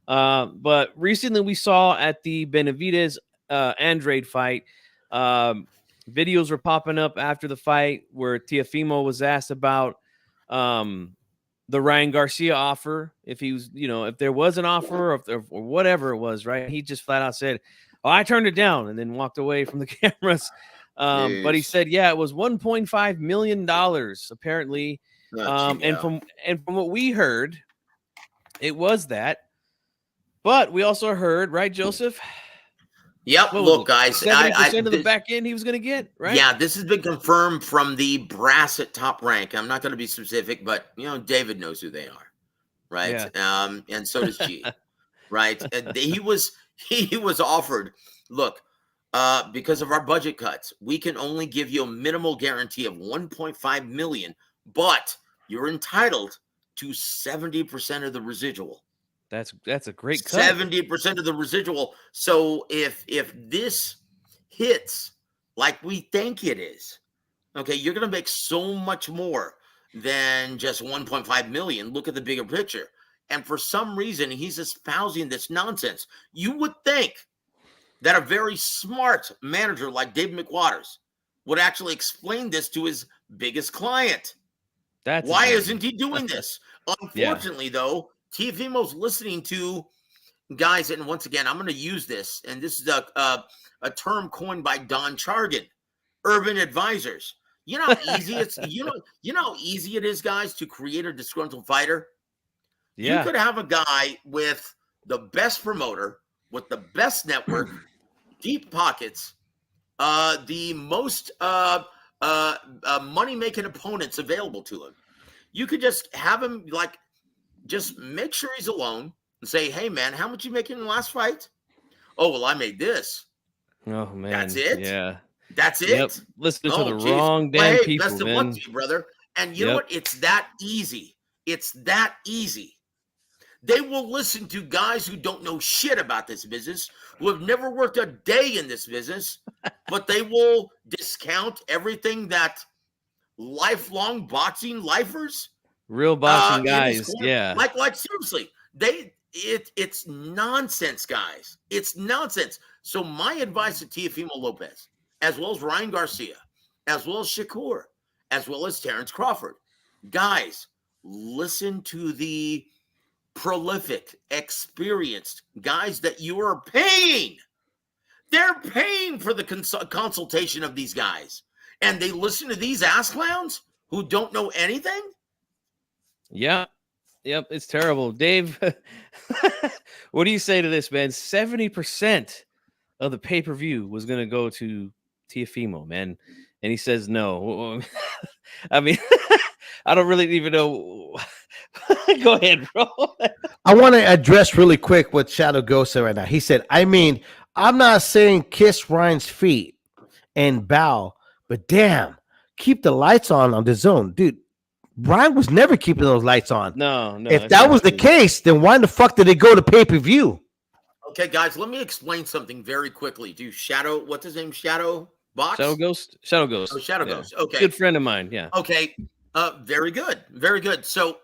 But recently we saw at the Benavidez Andrade fight, videos were popping up after the fight where Teofimo was asked about the Ryan Garcia offer, if he was, if there was an offer, or whatever it was, right? He just flat out said, "Oh, I turned it down," and then walked away from the cameras. But he said, yeah, it was $1.5 million apparently. And from what we heard, it was that. But we also heard, right, Joseph? Yep. Look, guys, 70% of the back end he was going to get, right? Yeah, this has been confirmed from the brass at Top Rank. I'm not going to be specific, but David knows who they are, right? Yeah. And so does G, right? And he was offered. Look, because of our budget cuts, we can only give you a minimal guarantee of 1.5 million, but you're entitled to 70% of the residual. That's a great cut. 70% of the residual. So if this hits like we think it is, okay, you're going to make so much more than just 1.5 million. Look at the bigger picture. And for some reason, he's espousing this nonsense. You would think that a very smart manager like Dave McWaters would actually explain this to his biggest client. Why isn't he doing this? Unfortunately, though, Teofimo's listening to guys, and once again, I'm going to use this, and this is a term coined by Don Chargan, urban advisors. You know how easy it's you know how easy it is, guys, to create a disgruntled fighter. Yeah. You could have a guy with the best promoter, with the best network, deep pockets, the most money-making opponents available to him. You could just have him just make sure he's alone and say, "Hey, man, how much you making in the last fight?" "Oh, well, I made this." Oh, man. That's it? Yeah. That's it? Yep. Listen to the wrong damn people, best of luck to you, brother. And you know what? It's that easy. It's that easy. They will listen to guys who don't know shit about this business, who have never worked a day in this business, but they will discount everything that lifelong boxing lifers, real boxing guys, like seriously, it's nonsense, guys. It's nonsense. So my advice to Teofimo Lopez, as well as Ryan Garcia, as well as Shakur, as well as Terrence Crawford, guys, listen to the prolific, experienced guys that you are paying. They're paying for the consultation of these guys, and they listen to these ass clowns who don't know anything. Yeah. Yep. It's terrible. Dave, what do you say to this, man? 70% of the pay-per-view was going to go to Teofimo, man. And he says no. I mean, I don't really even know. Go ahead, bro. I want to address really quick what Shadow Ghost said right now. He said, I mean, I'm not saying kiss Ryan's feet and bow, but damn, keep the lights on the zone. Dude, Ryan was never keeping those lights on. No. If that was the case, then why the fuck did they go to pay-per-view? Okay, guys, let me explain something very quickly. Do Shadow, what's his name? Shadow Box? Shadow Ghost? Shadow Ghost. Oh, Shadow Ghost. Okay. Good friend of mine, yeah. Okay. Very good. Very good. So,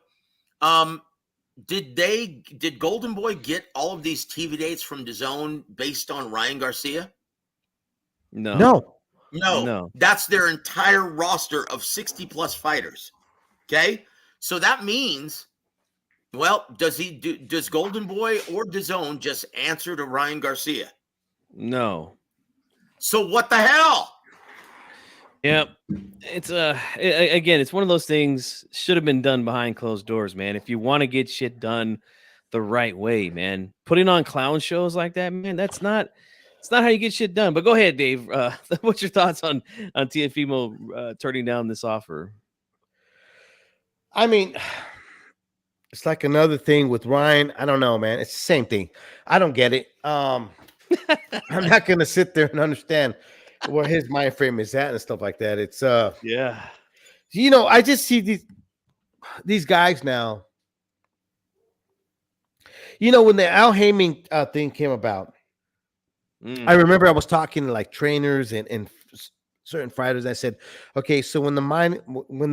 did Golden Boy get all of these TV dates from DAZN based on Ryan Garcia? No. That's their entire roster of 60 plus fighters. Okay. So that means, well, does Golden Boy or DAZN just answer to Ryan Garcia? No. So what the hell? Yep. It's again, it's one of those things should have been done behind closed doors, man. If you want to get shit done the right way, man. Putting on clown shows like that, man, it's not how you get shit done. But go ahead, Dave. What's your thoughts on Teofimo turning down this offer? I mean, it's like another thing with Ryan. I don't know, man. It's the same thing. I don't get it. I'm not gonna sit there and understand where his mind frame is at and stuff like that. It's Yeah. I just see these guys now. When the Al Haymon thing came about, Mm. I remember I was talking to like trainers and certain fighters. I said, okay, so when the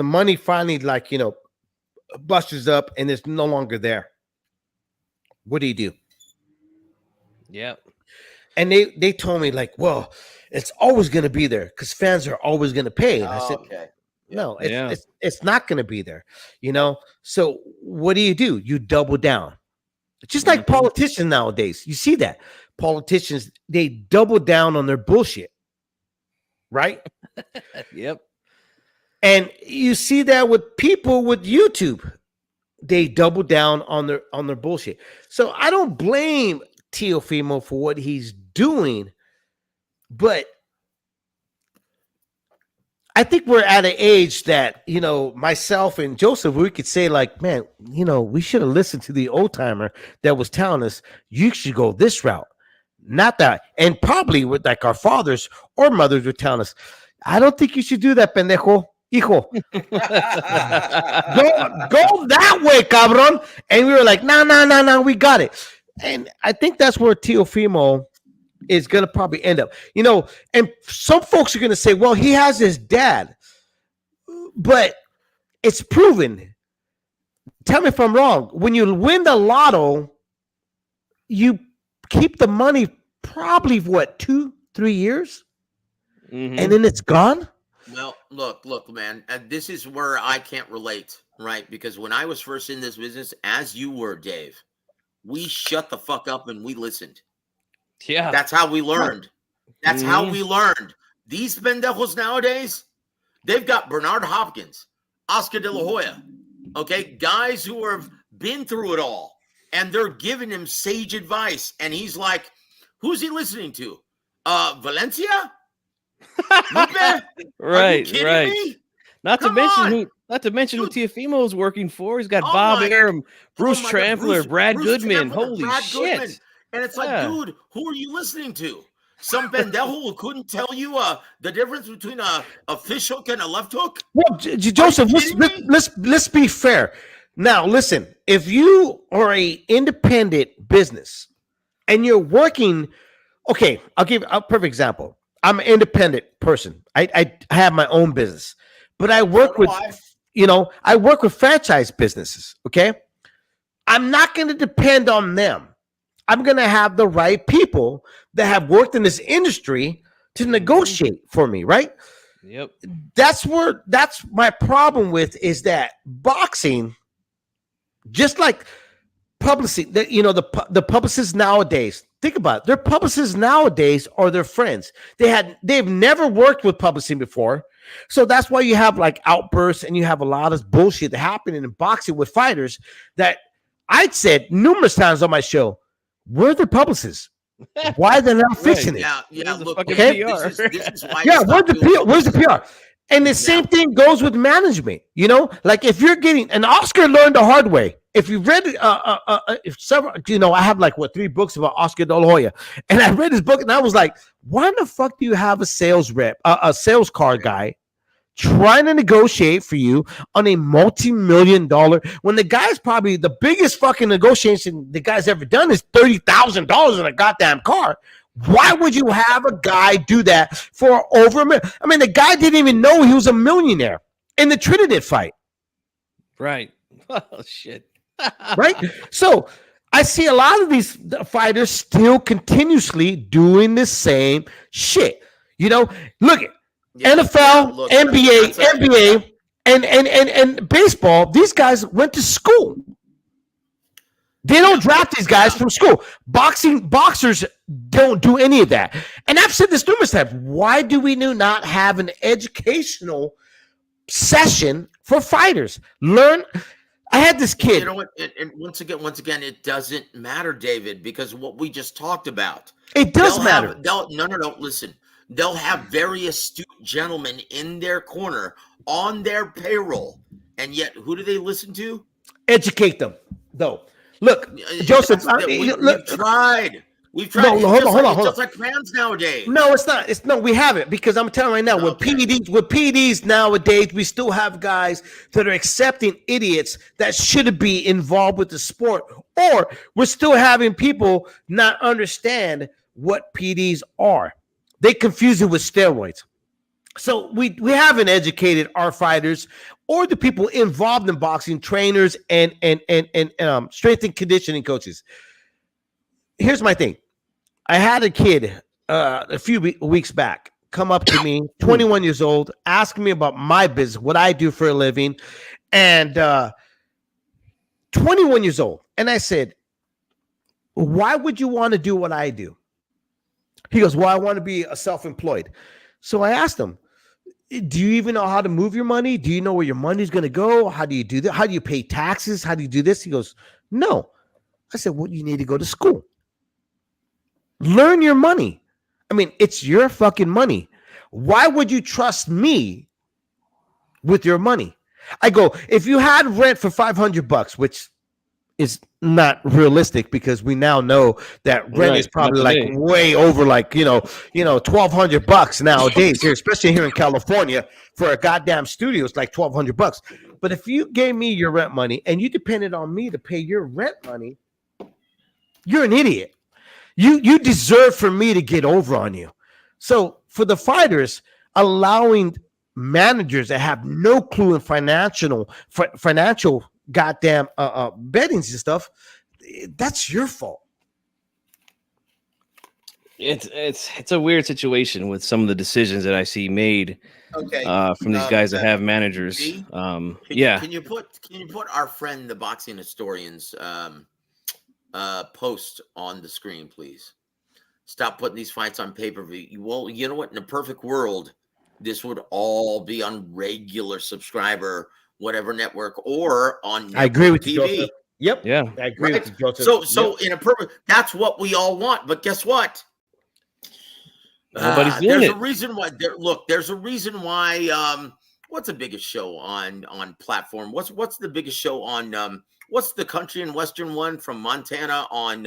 money finally busters up and it's no longer there, what do you do? Yep. And they told me like, well, it's always going to be there because fans are always going to pay. And I said, Okay. no, Yeah. it's not going to be there. So what do? You double down. Just like Mhm. politicians nowadays. You see that politicians, they double down on their bullshit, right? Yep. And you see that with people with YouTube. They double down on their bullshit. So I don't blame Teofimo for what he's doing, but I think we're at an age that, myself and Joseph, we could say like, man, we should have listened to the old timer that was telling us you should go this route, not that. And probably with like our fathers or mothers were telling us, I don't think you should do that, pendejo, hijo. Go that way, cabron. And we were like, no, we got it. And I think that's where Teofimo is going to probably end up. And some folks are going to say, well, he has his dad. But it's proven. Tell me if I'm wrong. When you win the lotto, you keep the money probably, 2-3 years? Mhm. And then it's gone? Well, look, man. This is where I can't relate, right? Because when I was first in this business, as you were, Dave, we shut the fuck up and we listened. Yeah. That's how we learned. That's how Mhm. we learned. These pendejos nowadays, they've got Bernard Hopkins, Oscar De La Hoya, okay? Guys who have been through it all, and they're giving him sage advice. And he's like, who's he listening to? Valencia? Lupe? Are you Right. kidding Right. me? Not to Come mention on. who. Not to mention who Teofimo's working for. He's got Oh Bob my- Arum, Bruce Oh my God, Trampler, Brad Bruce Goodman. Trampler, Holy Brad shit! Goodman. And it's like, Yeah. dude, who are you listening to? Some pendejo who couldn't tell you the difference between a fish hook and a left hook? Well, Joseph, kidding me? let's be fair. Now, listen, if you are a independent business and you're working, okay, I'll give a perfect example. I'm an independent person. I have my own business, but I work So do with, I work with franchise businesses. Okay, I'm not going to depend on them. I'm going to have the right people that have worked in this industry to negotiate for me, right? Yep. That's my problem with is that boxing, just like publicity, the publicists nowadays, think about it, their publicists nowadays are their friends. They've never worked with publicity before. So that's why you have like outbursts and you have a lot of bullshit happening in boxing with fighters that I'd said numerous times on my show, where are the publicists? Why they're not fixing it? Yeah, Where's the look, fucking okay? PR? This is why. Yeah, I stopped doing where's the PR? And the same thing goes with management. Like if you're getting an Oscar learned the hard way. If you've read if several, I have like 3 books about Oscar De La Hoya, and I read his book and I was like, why in the fuck do you have a sales rep, a sales card guy trying to negotiate for you on a multi-million-dollar when the guy's probably the biggest fucking negotiation the guy's ever done is $30,000 in a goddamn car? Why would you have a guy do that for over a million? I mean, the guy didn't even know he was a millionaire in the Trinidad fight. Right. Oh shit. Right? So I see a lot of these fighters still continuously doing the same shit. Look at NFL, NBA, and baseball. These guys went to school. They don't draft these guys from school. Boxers don't do any of that. And I've said this numerous times. Why do we not have an educational session for fighters? Learn. I had this kid. You know what? And once again, it doesn't matter, David, because what we just talked about. It does matter. No, listen. They'll have very astute gentlemen in their corner on their payroll. And yet, who do they listen to? Educate them, though. Look, Joseph, we've tried. We've tried No, hold on. just like fans nowadays. Hold on. Just like fans nowadays. No, it's not. No, we haven't, because I'm telling you right now, with PEDs nowadays, we still have guys that are accepting idiots that shouldn't be involved with the sport, or we're still having people not understand what PEDs are. They confuse it with steroids. So we haven't educated our fighters or the people involved in boxing, trainers and strength and conditioning coaches. Here's my thing. I had a kid a few weeks back come up to me, 21 years old, asking me about my business, what I do for a living, and 21 years old. And I said, why would you want to do what I do? He goes, well, I want to be a self-employed. So I asked him, do you even know how to move your money? Do you know where your money is going to go? How do you do that? How do you pay taxes? How do you do this? He goes, no. I said, well, you need to go to school. Learn your money. I mean, it's your fucking money. Why would you trust me with your money? I go, if you had rent for $500, which is not realistic, because we now know that rent is probably like way over, like, $1,200 nowadays here, especially here in California, for a goddamn studio. It's like $1,200. But if you gave me your rent money and you depended on me to pay your rent money, you're an idiot. You deserve for me to get over on you. So for the fighters, allowing managers that have no clue in financial goddamn bettings and stuff, that's your fault. It's a weird situation with some of the decisions that I see made from these guys that have managers. Can you put our friend the boxing historian's post on the screen, please? Stop putting these fights on pay-per-view. Well, you know what? In a perfect world, this would all be on regular subscriber, whatever network, or on I agree with TV. You, Joseph. Yep. Yeah. I agree with you, Joseph. So in a perfect, that's what we all want. But guess what? Nobody's doing there's it. A reason why. There's a reason why. What's the biggest show on platform? What's the biggest show on? What's the country and western one from Montana on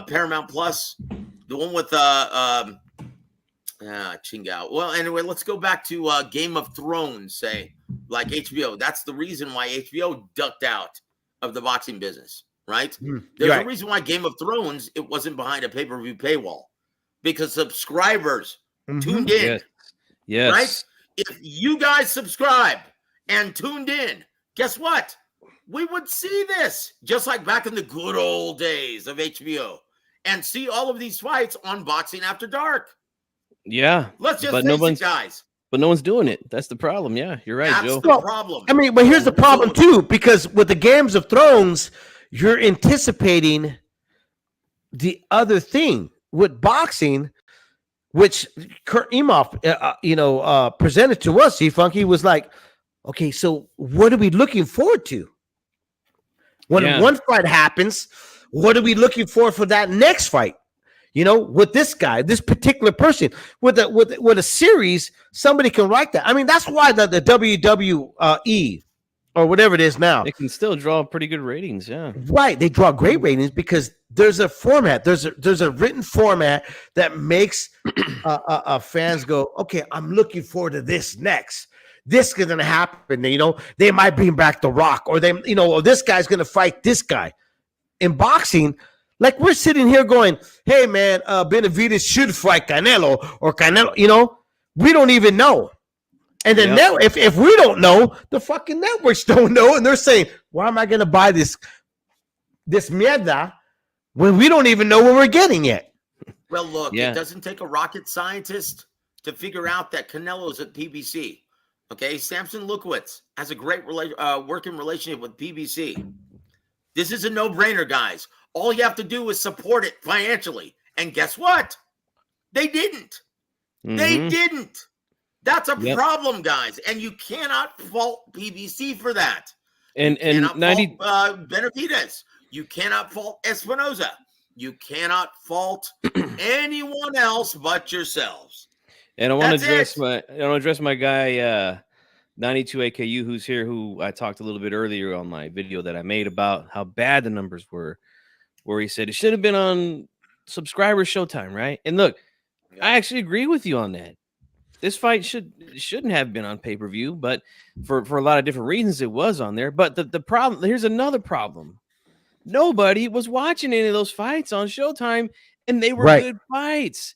Paramount Plus? The one with Chingao. Well, anyway, let's go back to Game of Thrones, say, like HBO. That's the reason why HBO ducked out of the boxing business, right? There's a reason why Game of Thrones, it wasn't behind a pay-per-view paywall, because subscribers tuned in. Yes. Right? If you guys subscribe and tuned in, guess what? We would see this just like back in the good old days of HBO, and see all of these fights on Boxing After Dark. Yeah. Let's just face it, guys. But no one's doing it. That's the problem. Yeah, you're right, That's Joe. the problem. I mean, but here's the problem too, because with the Games of Thrones, you're anticipating the other thing. With boxing, which Kurt Imhoff, presented to us, Funky was like, okay, so what are we looking forward to? When one fight happens, what are we looking for that next fight? With this guy, this particular person, with a series, somebody can write that. I mean, that's why the WWE or whatever it is now, they can still draw pretty good ratings. Yeah, right. They draw great ratings because there's a format. There's a written format that makes fans go, okay, I'm looking forward to this next. This is going to happen. They might bring back The Rock, or or this guy's going to fight this guy. In boxing, like, we're sitting here going, hey, man, Benavidez should fight Canelo, or Canelo, we don't even know. And then now, if we don't know, the fucking networks don't know, and they're saying, why am I going to buy this mierda when we don't even know what we're getting yet? Well, look, it doesn't take a rocket scientist to figure out that Canelo's at PBC. Okay, Samson Lukowitz has a great working relationship with PBC. This is a no-brainer, guys. All you have to do is support it financially. And guess what? They didn't. They didn't. That's a problem, guys. And you cannot fault PBC for that. And fault Benavidez. You cannot fault Espinoza. You cannot fault anyone else but yourselves. And I want to address my guy 92 AKU, who's here, who I talked a little bit earlier on my video that I made about how bad the numbers were where he said it should have been on subscriber Showtime, right? And look, Yeah. I actually agree with you on that. This fight shouldn't have been on pay-per-view, but for a lot of different reasons it was on there. But the problem, here's another problem. Nobody was watching any of those fights on Showtime, and they were Right. good fights.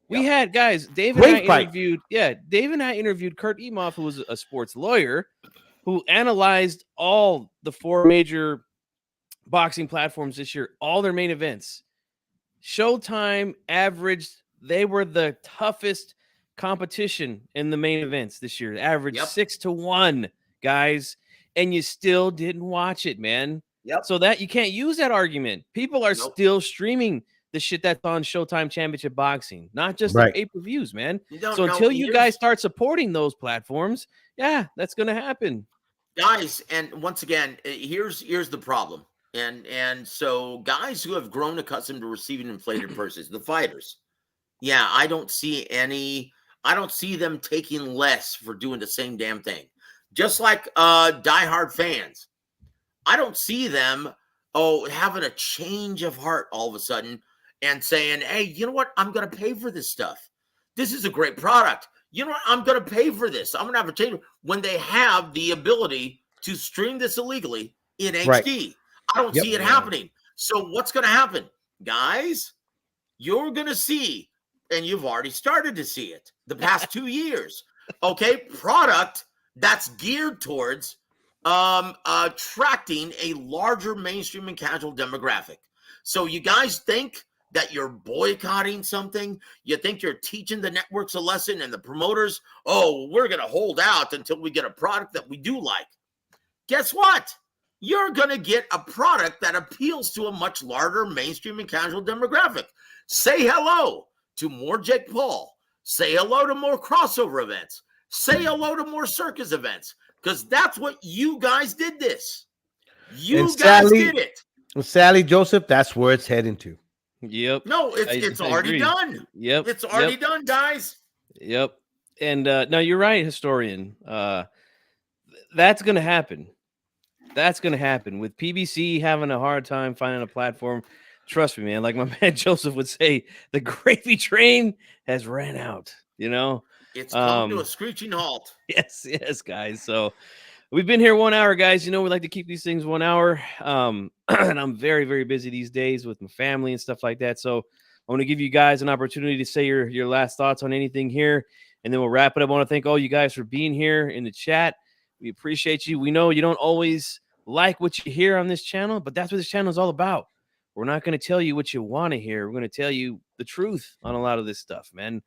We Yep. had guys, Dave and I Great fight. interviewed Kurt Emoff, who was a sports lawyer, who analyzed all the 4 major boxing platforms this year, all their main events. Showtime averaged, they were the toughest competition in the main events this year. Averaged 6-1, guys, and you still didn't watch it, man. Yep. So that you can't use that argument. People are still streaming the shit that's on Showtime Championship Boxing, not just the pay-per-views, man. So until you guys start supporting those platforms, yeah, that's gonna happen. Guys, and once again, here's the problem. And so guys who have grown accustomed to receiving inflated purses, the fighters, I don't see them taking less for doing the same damn thing. Just like diehard fans, I don't see them having a change of heart all of a sudden and saying, hey, you know what? I'm going to pay for this stuff. This is a great product. You know what? I'm going to pay for this. I'm going to have a change when they have the ability to stream this illegally in HD. I don't see it happening. So what's going to happen? Guys, you're going to see, and you've already started to see it the past 2 years, product that's geared towards attracting a larger mainstream and casual demographic. So you guys think that you're boycotting something? You think you're teaching the networks a lesson and the promoters, we're going to hold out until we get a product that we do like. Guess what? You're going to get a product that appeals to a much larger mainstream and casual demographic. Say hello to more Jake Paul. Say hello to more crossover events. Say hello to more circus events, because that's what you guys did this. You guys did it. Sally Joseph, that's where it's heading to. Yep. No, it's already done. Yep. It's already done, guys. Yep. And no, you're right, historian. That's going to happen. That's going to happen with PBC having a hard time finding a platform. Trust me, man. Like my man Joseph would say, the gravy train has ran out. You know, it's come to a screeching halt. Yes, guys. So we've been here 1 hour, guys. You know, we like to keep these things 1 hour. And I'm very, very busy these days with my family and stuff like that. So I want to give you guys an opportunity to say your last thoughts on anything here, and then we'll wrap it up. I want to thank all you guys for being here in the chat. We appreciate you. We know you don't always like what you hear on this channel, but that's what this channel is all about. We're not going to tell you what you want to hear. We're going to tell you the truth on a lot of this stuff, man.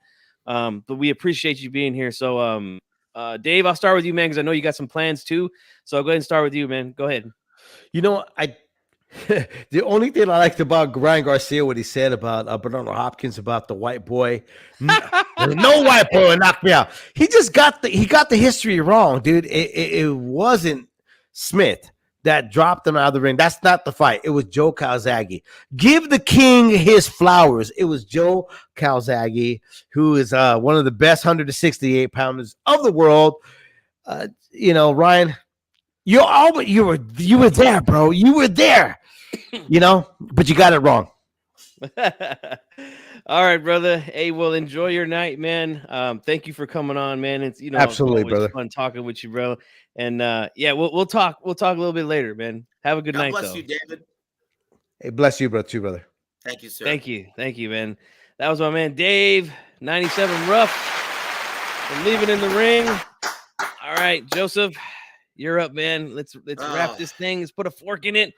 But we appreciate you being here. So, Dave, I'll start with you, man, because I know you got some plans too. So I'll go ahead and start with you, man. Go ahead. You know, the only thing I liked about Ryan Garcia, what he said about Bernardo Hopkins about the white boy, no white boy will knock me out. He just got the history wrong, dude. It wasn't Smith that dropped him out of the ring. That's not the fight. It was Joe Calzaghe. Give the king his flowers. It was Joe Calzaghe, who is one of the best 168 pounders of the world. You know, Ryan, you were there, bro. You were there. You know, but you got it wrong. All right, brother. Hey, well, enjoy your night, man. Thank you for coming on, man. It's absolutely, it's brother. Fun talking with you, bro. And we'll talk. We'll talk a little bit later, man. Have a good night. God bless you, David. Hey, bless you, bro. Too, brother. Thank you, sir. Thank you, man. That was my man Dave, 97 Rough, from Leaving in the Ring. All right, Joseph, you're up, man. Let's wrap this thing. Let's put a fork in it.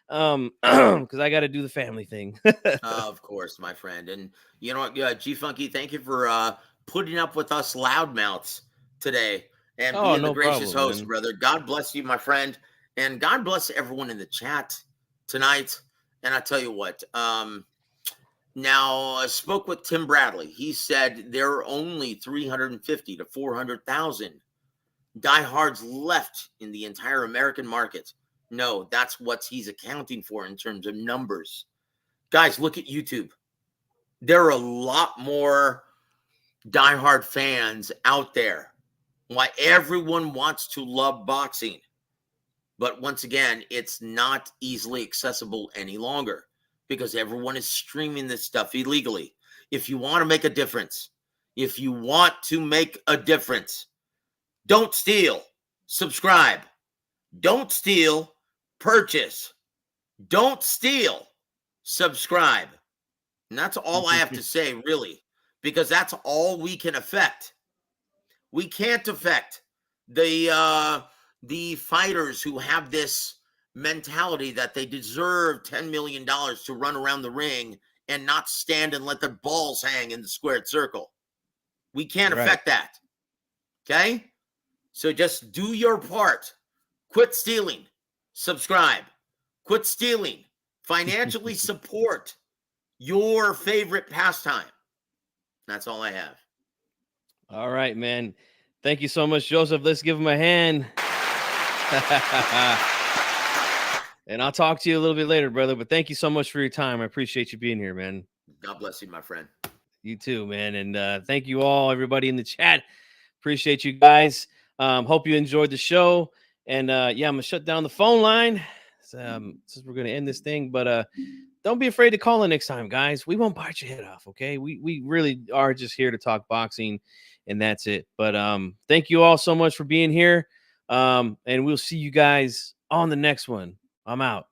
Because I got to do the family thing. Of course, my friend. And you know what, G Funky, thank you for putting up with us loudmouths today and being the gracious host, man. Brother. God bless you, my friend, and God bless everyone in the chat tonight. And I tell you what, now I spoke with Tim Bradley. He said there are only 350 to 400,000 diehards left in the entire American market. No, that's what he's accounting for in terms of numbers. Guys, look at YouTube. There are a lot more diehard fans out there. Why everyone wants to love boxing. But once again, it's not easily accessible any longer. because everyone is streaming this stuff illegally. If you want to make a difference, don't steal, subscribe. Don't steal, purchase. Don't steal, subscribe. And that's all I have to say, really, because that's all we can affect. We can't affect the fighters who have this mentality that they deserve $10 million to run around the ring and not stand and let their balls hang in the squared circle. We can't affect that. Okay? So just do your part. Quit stealing. Subscribe. Quit stealing. Financially support your favorite pastime. That's all I have. All right, man. Thank you so much, Joseph. Let's give him a hand. And I'll talk to you a little bit later, brother. But thank you so much for your time. I appreciate you being here, man. God bless you, my friend. You too, man. And thank you all, everybody in the chat. Appreciate you guys. Hope you enjoyed the show. And yeah, I'm going to shut down the phone line since we're going to end this thing. But don't be afraid to call in next time, guys. We won't bite your head off, okay? We really are just here to talk boxing, and that's it. But thank you all so much for being here. And we'll see you guys on the next one. I'm out.